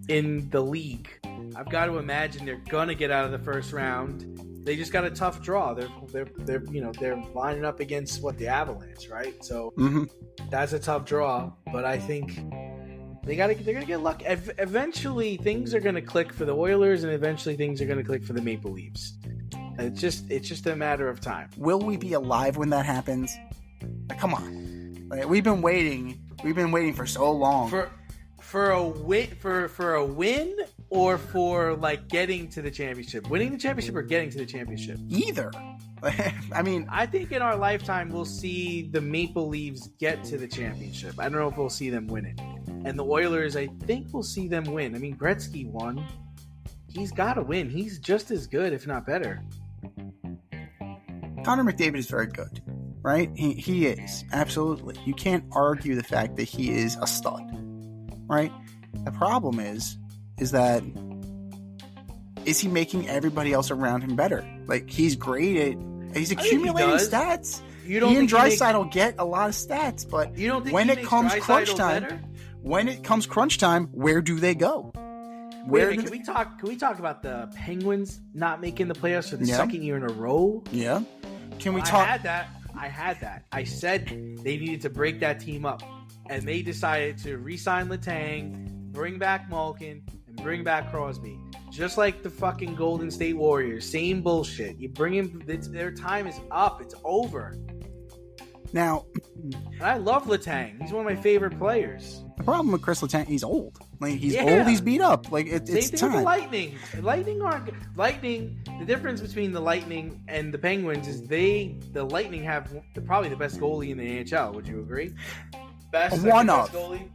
in the league. I've got to imagine they're gonna get out of the first round. They just got a tough draw. They're lining up against the Avalanche, right? So that's a tough draw. But I think they're gonna get lucky. Eventually, things are gonna click for the Oilers, and eventually things are gonna click for the Maple Leafs. It's just a matter of time. Will we be alive when that happens? Come on, we've been waiting We've been waiting for so long. For a win or for like getting to the championship, winning the championship or getting to the championship. Either. I mean, I think in our lifetime we'll see the Maple Leafs get to the championship. I don't know if we'll see them win it. And the Oilers, I think we'll see them win. I mean, Gretzky won. He's got to win. He's just as good, if not better. Connor McDavid is very good, right? He is, absolutely. You can't argue the fact that he is a stud, right? The problem is that is he making everybody else around him better? Like, he's great at, he's accumulating stats. He and Draisaitl get a lot of stats, but you don't think when it comes crunch time, where do they go? Can we talk about the Penguins not making the playoffs for the second year in a row? Yeah. Can we talk? I had that. I said they needed to break that team up, and they decided to re-sign Letang, bring back Malkin, and bring back Crosby. Just like the fucking Golden State Warriors. Same bullshit. You bring him, their time is up. It's over. Now, and I love Letang. He's one of my favorite players. The problem with Chris Letang, he's old. Like, he's old. He's beat up. Like, it's Same thing time. with the Lightning. The difference between the Lightning and the Penguins is the Lightning have probably the best goalie in the NHL. Would you agree? Best goalie.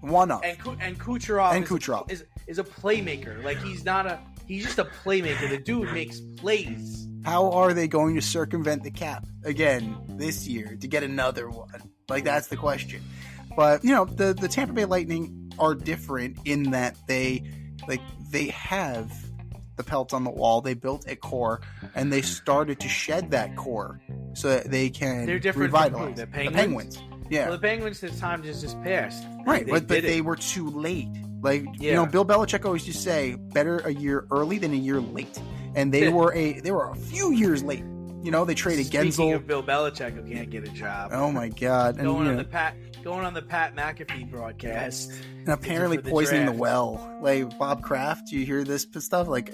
And Kucherov is a playmaker. Like, he's just a playmaker. The dude makes plays. How are they going to circumvent the cap again this year to get another one? Like, that's the question. But, you know, the Tampa Bay Lightning are different in that they have the pelts on the wall. They built a core, and they started to shed that core so that they can revitalize. The Penguins. Yeah. Well, the Penguins, this time just passed. Right, but they were too late. Like, you know, Bill Belichick always used to say, better a year early than a year late. And they were a few years late. You know, they traded Gensel. Speaking of Bill Belichick, who can't get a job. Oh my God! Going on the Pat McAfee broadcast, and apparently poisoning the well. Like, Bob Kraft, do you hear this stuff? Like,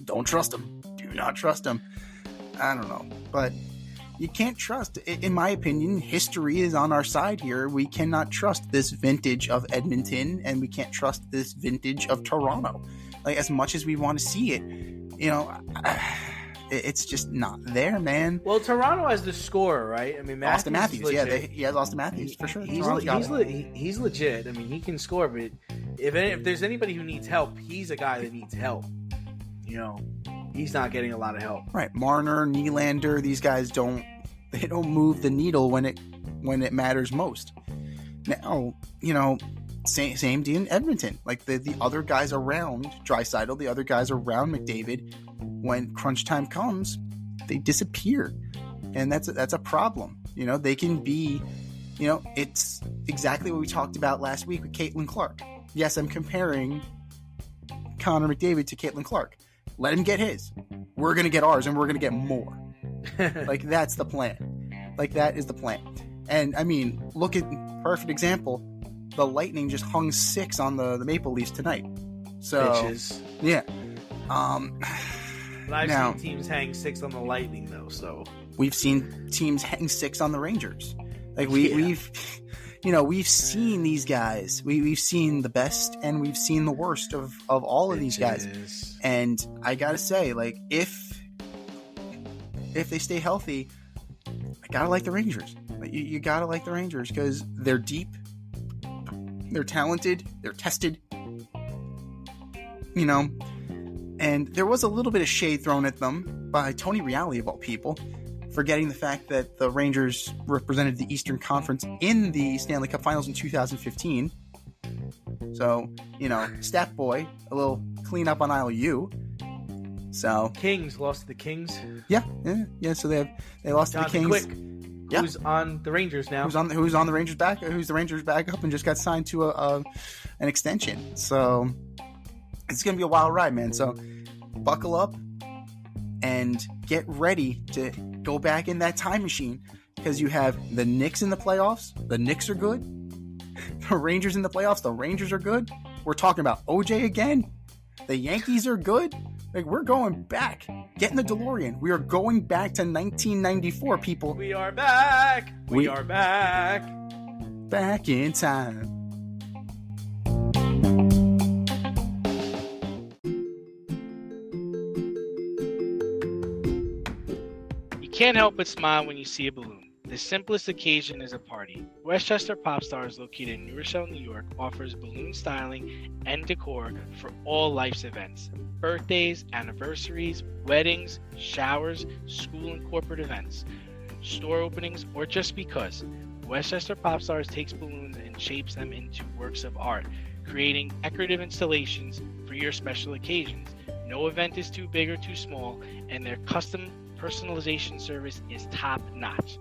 don't trust him. Do not trust him. I don't know, but you can't trust. In my opinion, history is on our side here. We cannot trust this vintage of Edmonton, and we can't trust this vintage of Toronto. Like, as much as we want to see it, you know. It's just not there, man. Well, Toronto has the scorer, right? I mean, Austin Matthews. Yeah, he has Austin Matthews for sure. He's legit. I mean, he can score, but if there's anybody who needs help, he's a guy that needs help. You know, he's not getting a lot of help. Right, Marner, Nylander, these guys don't move the needle when it matters most. Now, you know, same deal in Edmonton. Like, the other guys around Draisaitl, the other guys around McDavid, when crunch time comes, they disappear, and that's a problem. You know, they can be, you know, it's exactly what we talked about last week with Caitlin Clark. Yes, I'm comparing Connor McDavid to Caitlin Clark. Let him get his. We're gonna get ours, and we're gonna get more. Like, that's the plan. Like, that is the plan. And I mean, look at perfect example. The Lightning just hung 6 on the Maple Leafs tonight. So, bitches. Yeah. But I've seen teams hang 6 on the Lightning, though. So we've seen teams hang 6 on the Rangers. Like, we've seen these guys. We've seen the best and we've seen the worst of all of these guys. And I gotta say, like, if they stay healthy, I gotta like the Rangers. Like, you gotta like the Rangers because they're deep, they're talented, they're tested. You know. And there was a little bit of shade thrown at them by Tony Reali, of all people, forgetting the fact that the Rangers represented the Eastern Conference in the Stanley Cup Finals in 2015. So, you know, stat boy, a little cleanup on aisle U. So Kings lost to the Kings. Yeah. So they lost to the Kings. Quick, who's on the Rangers now? Who's on the Rangers back? Who's the Rangers backup and just got signed to an extension. So it's going to be a wild ride, man. So buckle up and get ready to go back in that time machine because you have the Knicks in the playoffs. The Knicks are good. The Rangers in the playoffs. The Rangers are good. We're talking about OJ again. The Yankees are good. Like, we're going back. Get in the DeLorean. We are going back to 1994, people. We are back. We are back. back in time. You can't help but smile when you see a balloon. The simplest occasion is a party. Westchester Pop Stars, located in New Rochelle, New York, offers balloon styling and decor for all life's events. Birthdays, anniversaries, weddings, showers, school and corporate events, store openings, or just because. Westchester Pop Stars takes balloons and shapes them into works of art, creating decorative installations for your special occasions. No event is too big or too small, and their custom personalization service is top-notch.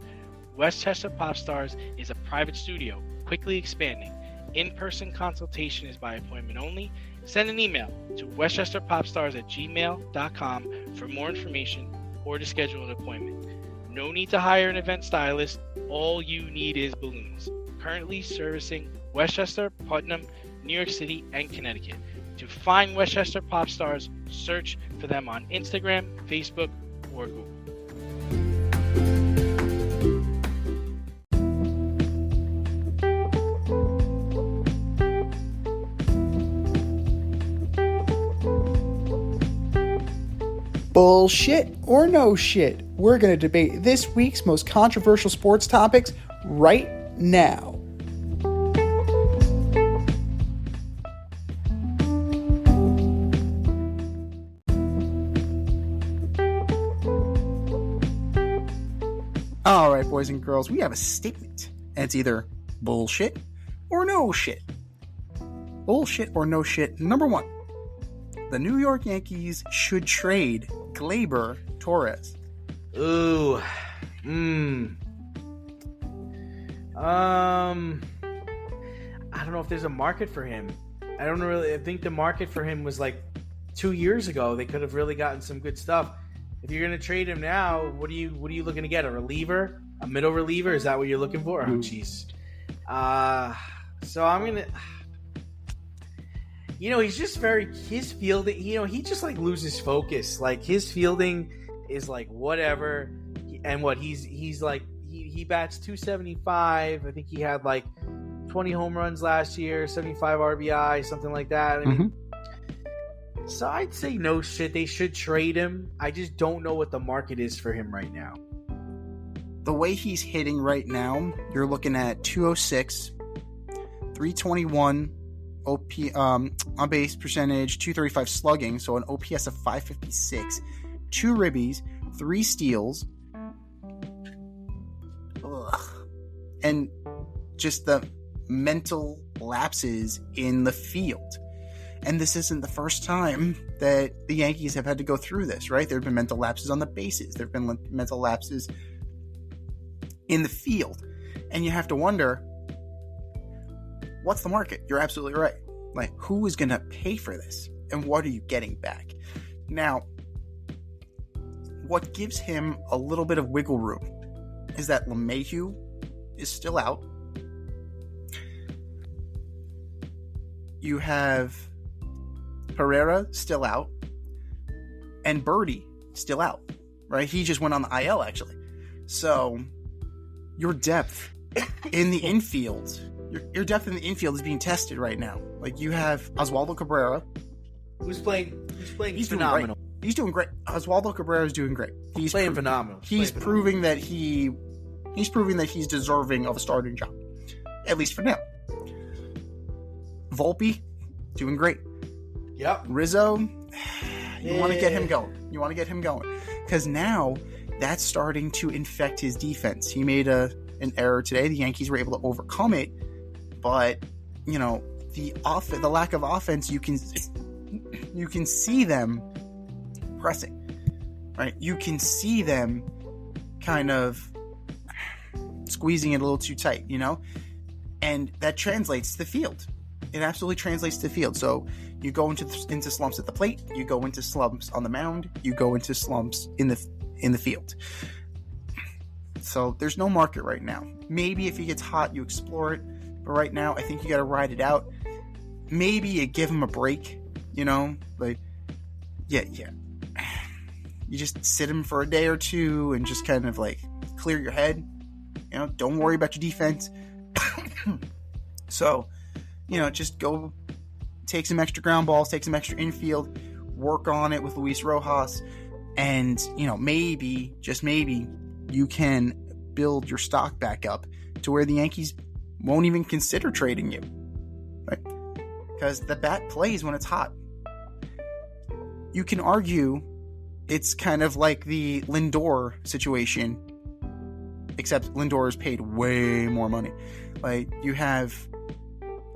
Westchester Pop Stars is a private studio, quickly expanding. In-person consultation is by appointment only. Send an email to westchesterpopstars@gmail.com for more information or to schedule an appointment. No need to hire an event stylist. All you need is balloons. Currently servicing Westchester, Putnam, New York City, and Connecticut. To find Westchester Pop Stars, search for them on Instagram, Facebook, or Google. Bullshit or no shit? We're going to debate this week's most controversial sports topics right now. All right, boys and girls, we have a statement, and it's either bullshit or no shit. Bullshit or no shit. Number one, the New York Yankees should trade Gleyber Torres. Ooh. I don't know if there's a market for him. I think the market for him was like 2 years ago. They could have really gotten some good stuff. If you're going to trade him now, what are you looking to get? A reliever? A middle reliever? Is that what you're looking for? Oh, jeez. So I'm going to... he's just his fielding, he just like loses focus. Like his fielding is like whatever. And what he's like, he bats 275. I think he had like 20 home runs last year, 75 RBI, something like that. I mean, so I'd say no shit. They should trade him. I just don't know what the market is for him right now. The way he's hitting right now, you're looking at 206, 321 OP on base percentage, 235 slugging, so an OPS of 556, 2 ribbies, 3 steals, and just the mental lapses in the field. And this isn't the first time that the Yankees have had to go through this, right? There have been mental lapses on the bases. There have been mental lapses in the field. And you have to wonder, what's the market? You're absolutely right. Like, who is going to pay for this? And what are you getting back? Now, what gives him a little bit of wiggle room is that LeMahieu is still out. You have Pereira still out. And Birdie still out, right? He just went on the IL, actually. So, your depth in the infield... Your depth in the infield is being tested right now. Like, you have Oswaldo Cabrera. He's playing phenomenal. He's doing great. Oswaldo Cabrera is doing great. He's playing phenomenal. He's proving that he's deserving of a starting job, at least for now. Volpe, doing great. Yep. Rizzo, you want to get him going. Because now that's starting to infect his defense. He made an error today. The Yankees were able to overcome it. But, the lack of offense, you can see them pressing, right? You can see them kind of squeezing it a little too tight, and that translates to the field. It absolutely translates to the field. So you go into slumps at the plate, you go into slumps on the mound, you go into slumps in the field. So there's no market right now. Maybe if he gets hot, you explore it. But right now, I think you got to ride it out. Maybe you give him a break, Like, yeah. You just sit him for a day or two and just kind of, like, clear your head. Don't worry about your defense. So, just go take some extra ground balls, take some extra infield, work on it with Luis Rojas, and, maybe, just maybe, you can build your stock back up to where the Yankees won't even consider trading you. Right? Because the bat plays when it's hot. You can argue it's kind of like the Lindor situation, except Lindor is paid way more money. Like, you have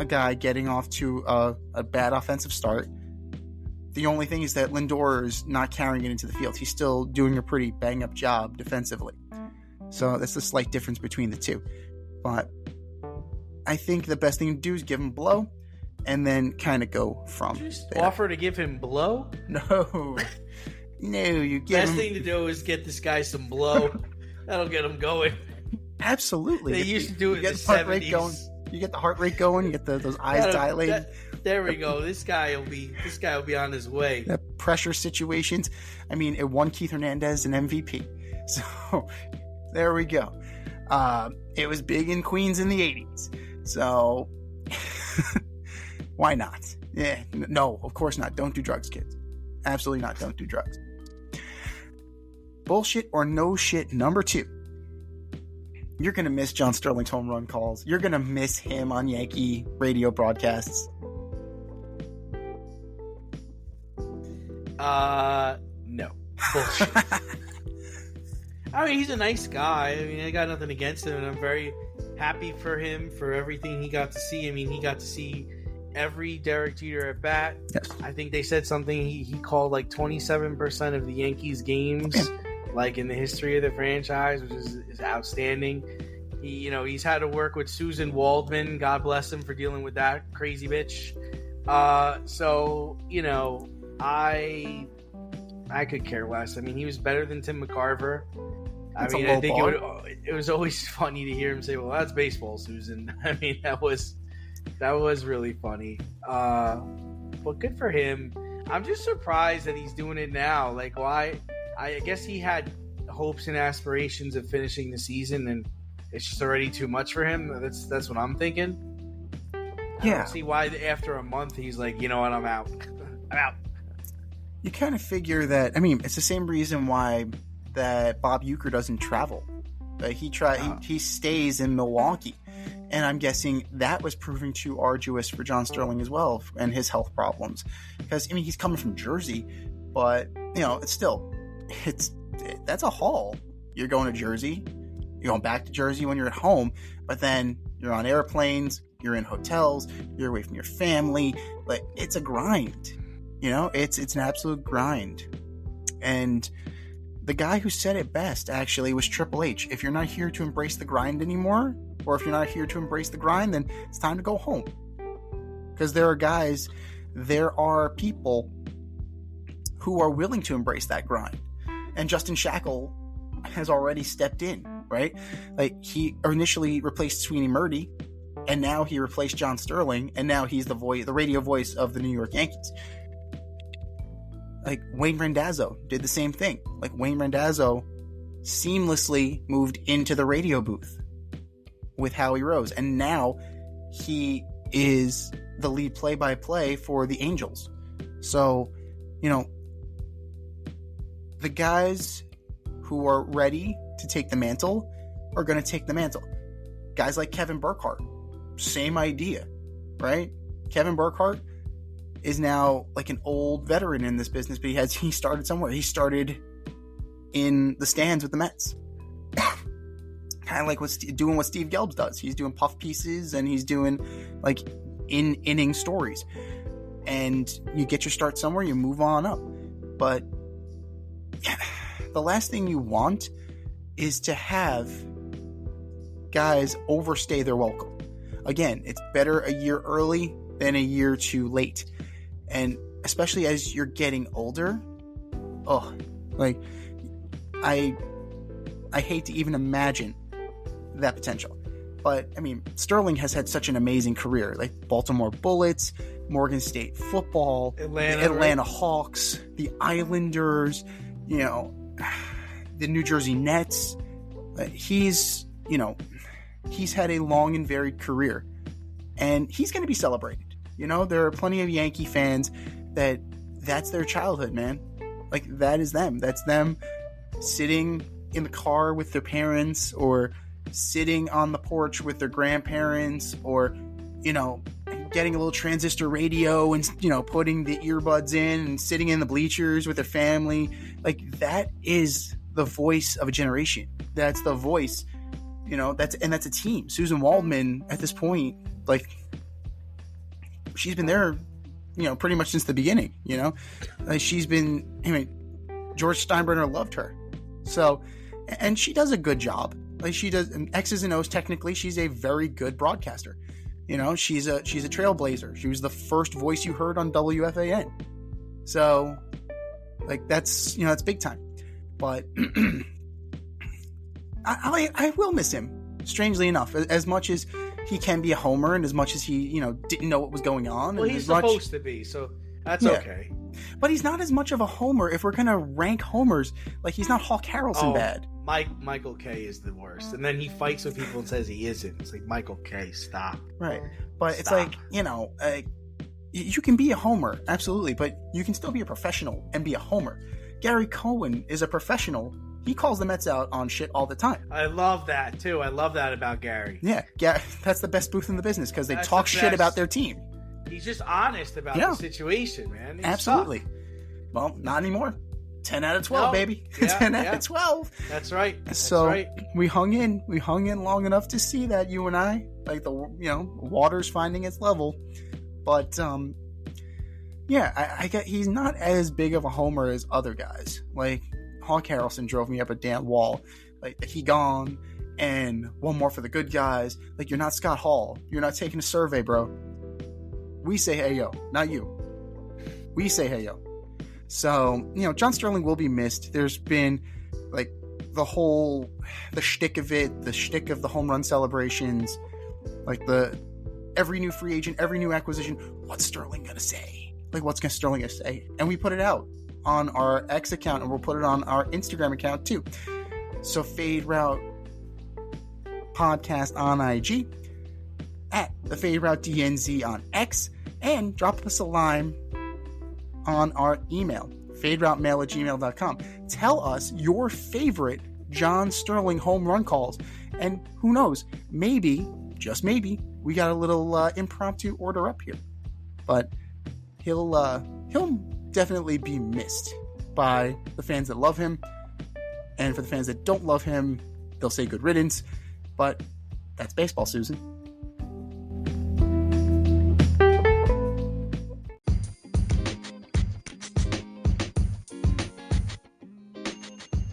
a guy getting off to a bad offensive start. The only thing is that Lindor is not carrying it into the field. He's still doing a pretty bang-up job defensively. So that's the slight difference between the two. But I think the best thing to do is give him blow and then kind of go from Just there. offer to give him blow? No. No, you give Best him... thing to do is get this guy some blow. That'll get him going. Absolutely. They used to do it in the heart rate 70s. going. You get the heart rate going. You get those eyes dilated. There we go. This guy will be on his way. The pressure situations. I mean, it won Keith Hernandez an MVP. So there we go. It was big in Queens in the 80s. So why not? Yeah. No, of course not. Don't do drugs, kids. Absolutely not. Don't do drugs. Bullshit or no shit number 2. You're going to miss John Sterling's home run calls. You're going to miss him on Yankee radio broadcasts. No. Bullshit. I mean, he's a nice guy. I mean, I got nothing against him, and I'm very happy for him for everything he got to see. I mean, he got to see every Derek Jeter at bat. Yes. I think they said something. He called like 27% of the Yankees games, like in the history of the franchise, which is outstanding. He's had to work with Susan Waldman. God bless him for dealing with that crazy bitch. So I could care less. I mean, he was better than Tim McCarver. I think it was always funny to hear him say, "Well, that's baseball, Susan." I mean, that was really funny. But good for him. I'm just surprised that he's doing it now. Like, why? I guess he had hopes and aspirations of finishing the season, and it's just already too much for him. That's what I'm thinking. I don't see why after a month he's like, you know what, I'm out. I'm out. You kind of figure that. I mean, it's the same reason why that Bob Uecker doesn't travel. He stays in Milwaukee, and I'm guessing that was proving too arduous for John Sterling as well, and his health problems. Because he's coming from Jersey, but that's a haul. You're going to Jersey, you're going back to Jersey when you're at home, but then you're on airplanes, you're in hotels, you're away from your family. Like, it's a grind. It's an absolute grind. And the guy who said it best actually was Triple H. If you're not here to embrace the grind anymore, or if you're not here to embrace the grind, then it's time to go home. Because there are people who are willing to embrace that grind. And Justin Shackle has already stepped in, right? Like, he initially replaced Sweeney Murdy, and now he replaced John Sterling, and now he's the radio voice of the New York Yankees. Like, Wayne Randazzo did the same thing. Like, Wayne Randazzo seamlessly moved into the radio booth with Howie Rose, and now he is the lead play-by-play for the Angels. So, the guys who are ready to take the mantle are going to take the mantle. Guys like Kevin Burkhardt, same idea, right? Kevin Burkhardt is now like an old veteran in this business, but he started somewhere. He started in the stands with the Mets. Kind of like doing what Steve Gelbs does. He's doing puff pieces, and he's doing like inning stories. And you get your start somewhere, you move on up. But the last thing you want is to have guys overstay their welcome. Again, it's better a year early than a year too late. And especially as you're getting older, I hate to even imagine that potential. But, I mean, Sterling has had such an amazing career. Like, Baltimore Bullets, Morgan State football, Atlanta Hawks, the Islanders, the New Jersey Nets. He's, he's had a long and varied career, and he's going to be celebrated. There are plenty of Yankee fans that's their childhood, man. Like, that is them. That's them sitting in the car with their parents, or sitting on the porch with their grandparents, or, getting a little transistor radio and, putting the earbuds in and sitting in the bleachers with their family. Like, that is the voice of a generation. That's the voice, that's a team. Susan Waldman, at this point, like, she's been there, pretty much since the beginning, like, she's been, George Steinbrenner loved her. So, and she does a good job. Like, she does X's and O's. Technically, she's a very good broadcaster. She's a trailblazer. She was the first voice you heard on WFAN. So, like, that's big time. But I will miss him, strangely enough, as much as he can be a homer, and as much as he, didn't know what was going on. Well, he's supposed to be, so that's okay. But he's not as much of a homer if we're going to rank homers. Like, he's not Hawk Harrelson bad. Michael K is the worst. And then he fights with people and says he isn't. It's like, Michael K, stop. Right. But it's like, you can be a homer, absolutely, but you can still be a professional and be a homer. Gary Cohen is a professional. He calls the Mets out on shit all the time. I love that, too. I love that about Gary. Yeah, that's the best booth in the business, because they talk shit about their team. He's just honest about the situation, man. Absolutely. Well, not anymore. 10 out of 12, baby. Yeah, 10 out of 12. That's right. We hung in long enough to see that, you and I, like, the water's finding its level. But I get he's not as big of a homer as other guys. Like, Hawk Harrelson drove me up a damn wall. Like, he gone, and one more for the good guys. Like, you're not Scott Hall. You're not taking a survey, bro. We say hey yo, not you. We say hey yo. So, John Sterling will be missed. There's been, like, the shtick of it, the shtick of the home run celebrations, like, every new free agent, every new acquisition, what's Sterling gonna say? Like, what's Sterling gonna say? And we put it out on our X account, and we'll put it on our Instagram account too. So, Fade Route Podcast on IG, at the Fade Route DNZ on X, and drop us a line on our email, faderoutemail@gmail.com. Tell us your favorite John Sterling home run calls, and who knows, maybe, just maybe, we got a little impromptu order up here. But he'll definitely be missed by the fans that love him, and for the fans that don't love him, they'll say good riddance. But that's baseball, Susan.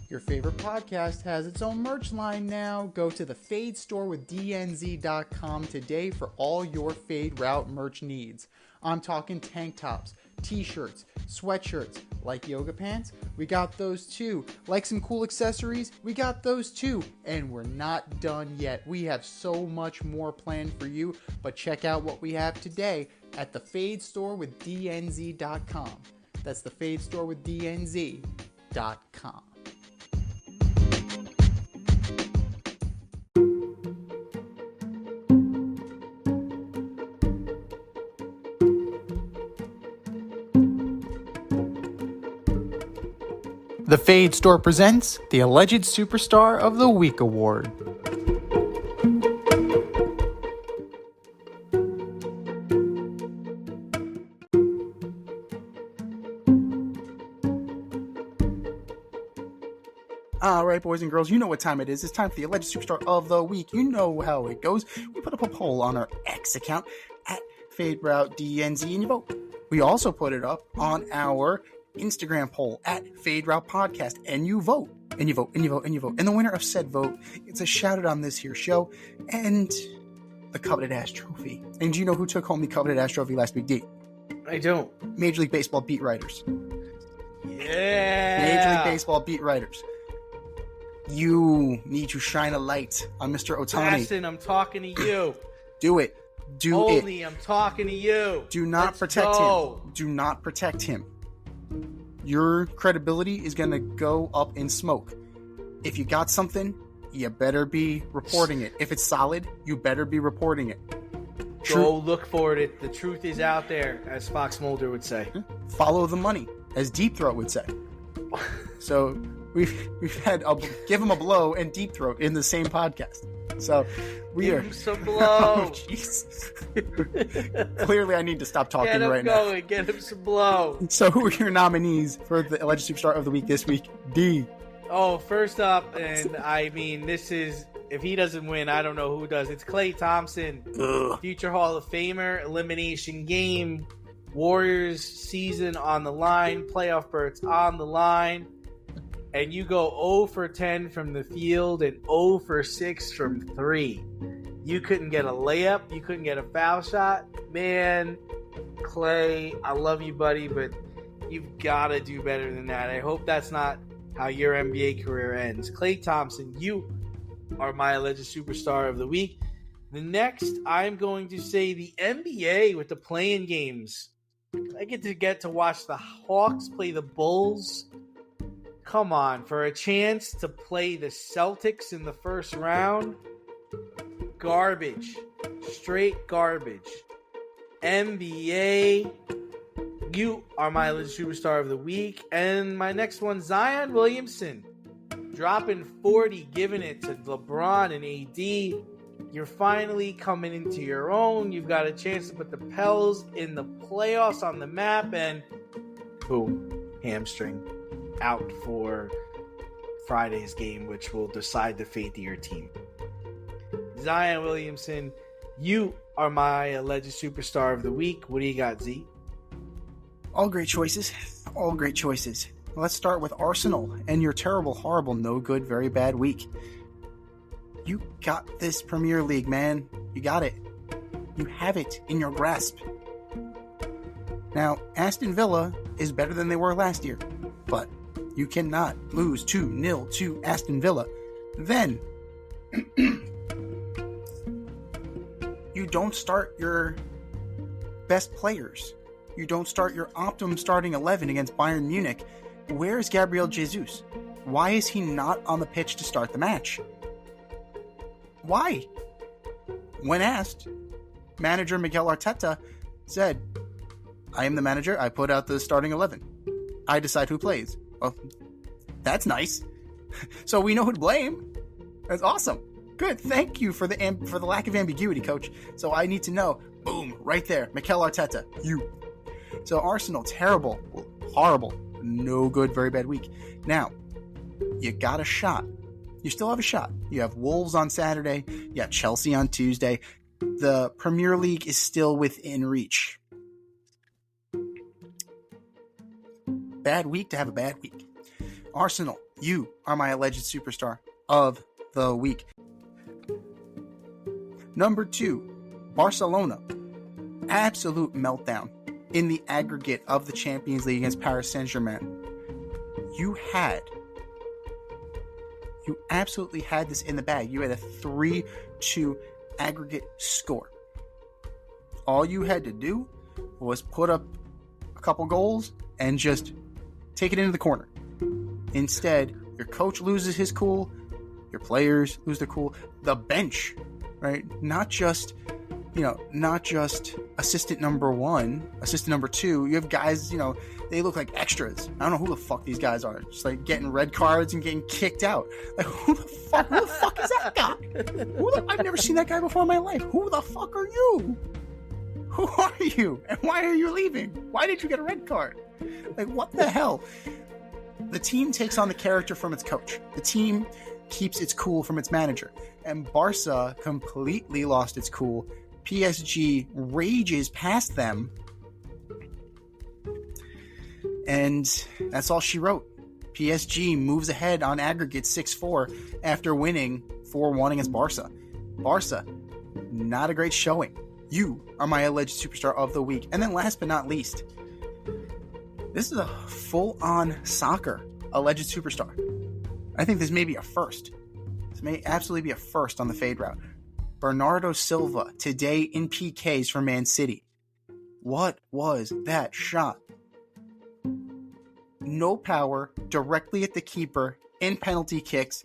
Your favorite podcast has its own merch line now. Go to the Fade Store with DNZ.com today for all your Fade Route merch needs. I'm talking tank tops, t-shirts, sweatshirts, like yoga pants, we got those too. Like some cool accessories, we got those too. And we're not done yet. We have so much more planned for you, but check out what we have today at the Fade Store with DNZ.com. That's the Fade Store with DNZ.com. The Fade Store presents the Alleged Superstar of the Week Award. All right, boys and girls, you know what time it is. It's time for the Alleged Superstar of the Week. You know how it goes. We put up a poll on our X account at FadeRouteDNZ and you vote. We also put it up on our Instagram poll at Fade Route Podcast, and you vote, and you vote, and you vote, and you vote. And the winner of said vote gets a shout out on this here show and the coveted ass trophy. And do you know who took home the coveted ass trophy last week, D? I don't. Major League Baseball beat writers. Yeah. Major League Baseball beat writers. You need to shine a light on Mr. Ohtani. Austin, I'm talking to you. Do it. Do it. Only I'm talking to you. Do not protect him. Do not protect him. Your credibility is going to go up in smoke. If you got something, you better be reporting it. If it's solid, you better be reporting it. Go look for it. The truth is out there, as Fox Mulder would say. Follow the money, as Deep Throat would say. So we've had Give Him a Blow and Deep Throat in the same podcast. So we Give are him some blow. Oh, Jesus. Clearly, I need to stop talking right now. Get him some blow. So who are your nominees for the Alleged Superstar of the Week this week? D. Oh, first up, and I mean, this is, if he doesn't win, I don't know who does. It's Klay Thompson, future Hall of Famer, elimination game, Warriors season on the line, playoff berths on the line, and you go 0 for 10 from the field and 0 for 6 from 3. You couldn't get a layup. You couldn't get a foul shot. Man, Klay, I love you, buddy, but you've got to do better than that. I hope that's not how your NBA career ends. Klay Thompson, you are my alleged superstar of the week. The next, I'm going to say the NBA with the play-in games. I get to watch the Hawks play the Bulls. Come on, for a chance to play the Celtics in the first round. Garbage. Straight garbage. NBA, you are my alleged superstar of the week. And my next one, Zion Williamson. Dropping 40, giving it to LeBron and AD. You're finally coming into your own. You've got a chance to put the Pels in the playoffs on the map. And boom, hamstring. Out for Friday's game, which will decide the fate of your team. Zion Williamson, you are my alleged superstar of the week. What do you got, Z? All great choices. All great choices. Let's start with Arsenal and your terrible, horrible, no good, very bad week. You got this Premier League, man. You got it. You have it in your grasp. Now, Aston Villa is better than they were last year, but you cannot lose 2-0 to Aston Villa. Then, you don't start your best players. You don't start your optimum starting 11 against Bayern Munich. Where is Gabriel Jesus? Why is he not on the pitch to start the match? Why? When asked, manager Miguel Arteta said, I am the manager. I put out the starting 11. I decide who plays. Well, that's nice. So we know who to blame. That's awesome. Good. Thank you for the lack of ambiguity, coach. So I need to know. Boom. Right there. Mikel Arteta. You. So Arsenal, terrible. Horrible. No good. Very bad week. Now, you got a shot. You still have a shot. You have Wolves on Saturday. You have Chelsea on Tuesday. The Premier League is still within reach. Bad week to have a bad week. Arsenal, you are my alleged superstar of the week. Number 2, Barcelona. Absolute meltdown in the aggregate of the Champions League against Paris Saint-Germain. You absolutely had this in the bag. You had a 3-2 aggregate score. All you had to do was put up a couple goals and just take it into the corner. Instead, your coach loses his cool, your players lose their cool, the bench, right? Not just assistant number 1, assistant number 2. You have guys, they look like extras. I don't know who the fuck these guys are. Just like getting red cards and getting kicked out. Like, who the fuck is that guy? I've never seen that guy before in my life. Who the fuck are you? Who are you? And why are you leaving? Why did you get a red card? Like, what the hell? The team takes on the character from its coach. The team keeps its cool from its manager. And Barca completely lost its cool. PSG rages past them. And that's all she wrote. PSG moves ahead on aggregate 6-4 after winning 4-1 against Barca. Barca, not a great showing. You are my alleged superstar of the week. And then last but not least, this is a full-on soccer alleged superstar. I think this may be a first. This may absolutely be a first on the fade route. Bernardo Silva, today in PKs for Man City. What was that shot? No power, directly at the keeper, in penalty kicks.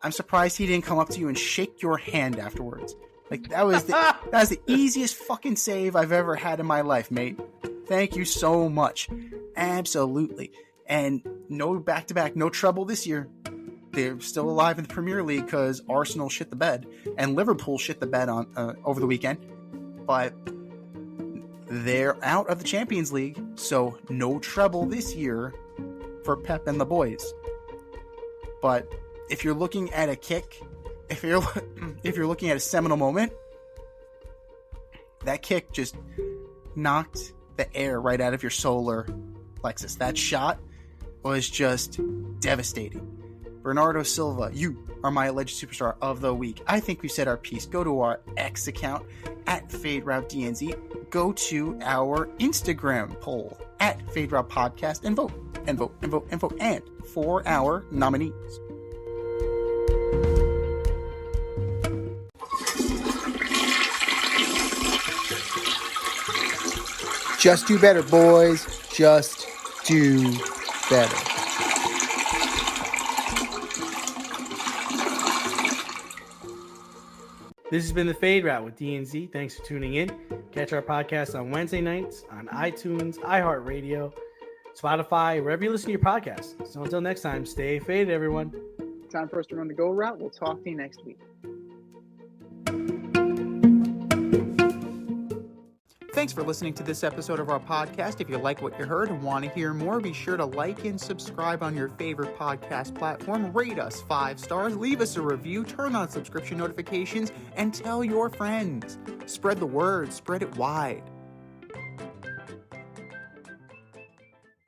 I'm surprised he didn't come up to you and shake your hand afterwards. Like, that was the easiest fucking save I've ever had in my life, mate. Thank you so much. Absolutely. And no back-to-back, no trouble this year. They're still alive in the Premier League because Arsenal shit the bed and Liverpool shit the bed on over the weekend. But they're out of the Champions League, so no trouble this year for Pep and the boys. But if you're looking at a kick, if you're looking at a seminal moment, that kick just knocked the air right out of your solar plexus. That shot was just devastating. Bernardo Silva, you are my alleged superstar of the week. I think we've said our piece. Go to our X account at FadeRouteDNZ. Go to our Instagram poll at FadeRoute Podcast and vote. And for our nominees. Just do better, boys. Just do better. This has been the Fade Route with DNZ. Thanks for tuning in. Catch our podcast on Wednesday nights on iTunes, iHeartRadio, Spotify, wherever you listen to your podcasts. So until next time, stay faded, everyone. Time for us to run the go route. We'll talk to you next week. Thanks for listening to this episode of our podcast. If you like what you heard and want to hear more, be sure to like and subscribe on your favorite podcast platform. Rate us 5 stars, leave us a review, turn on subscription notifications, and tell your friends. Spread the word, spread it wide.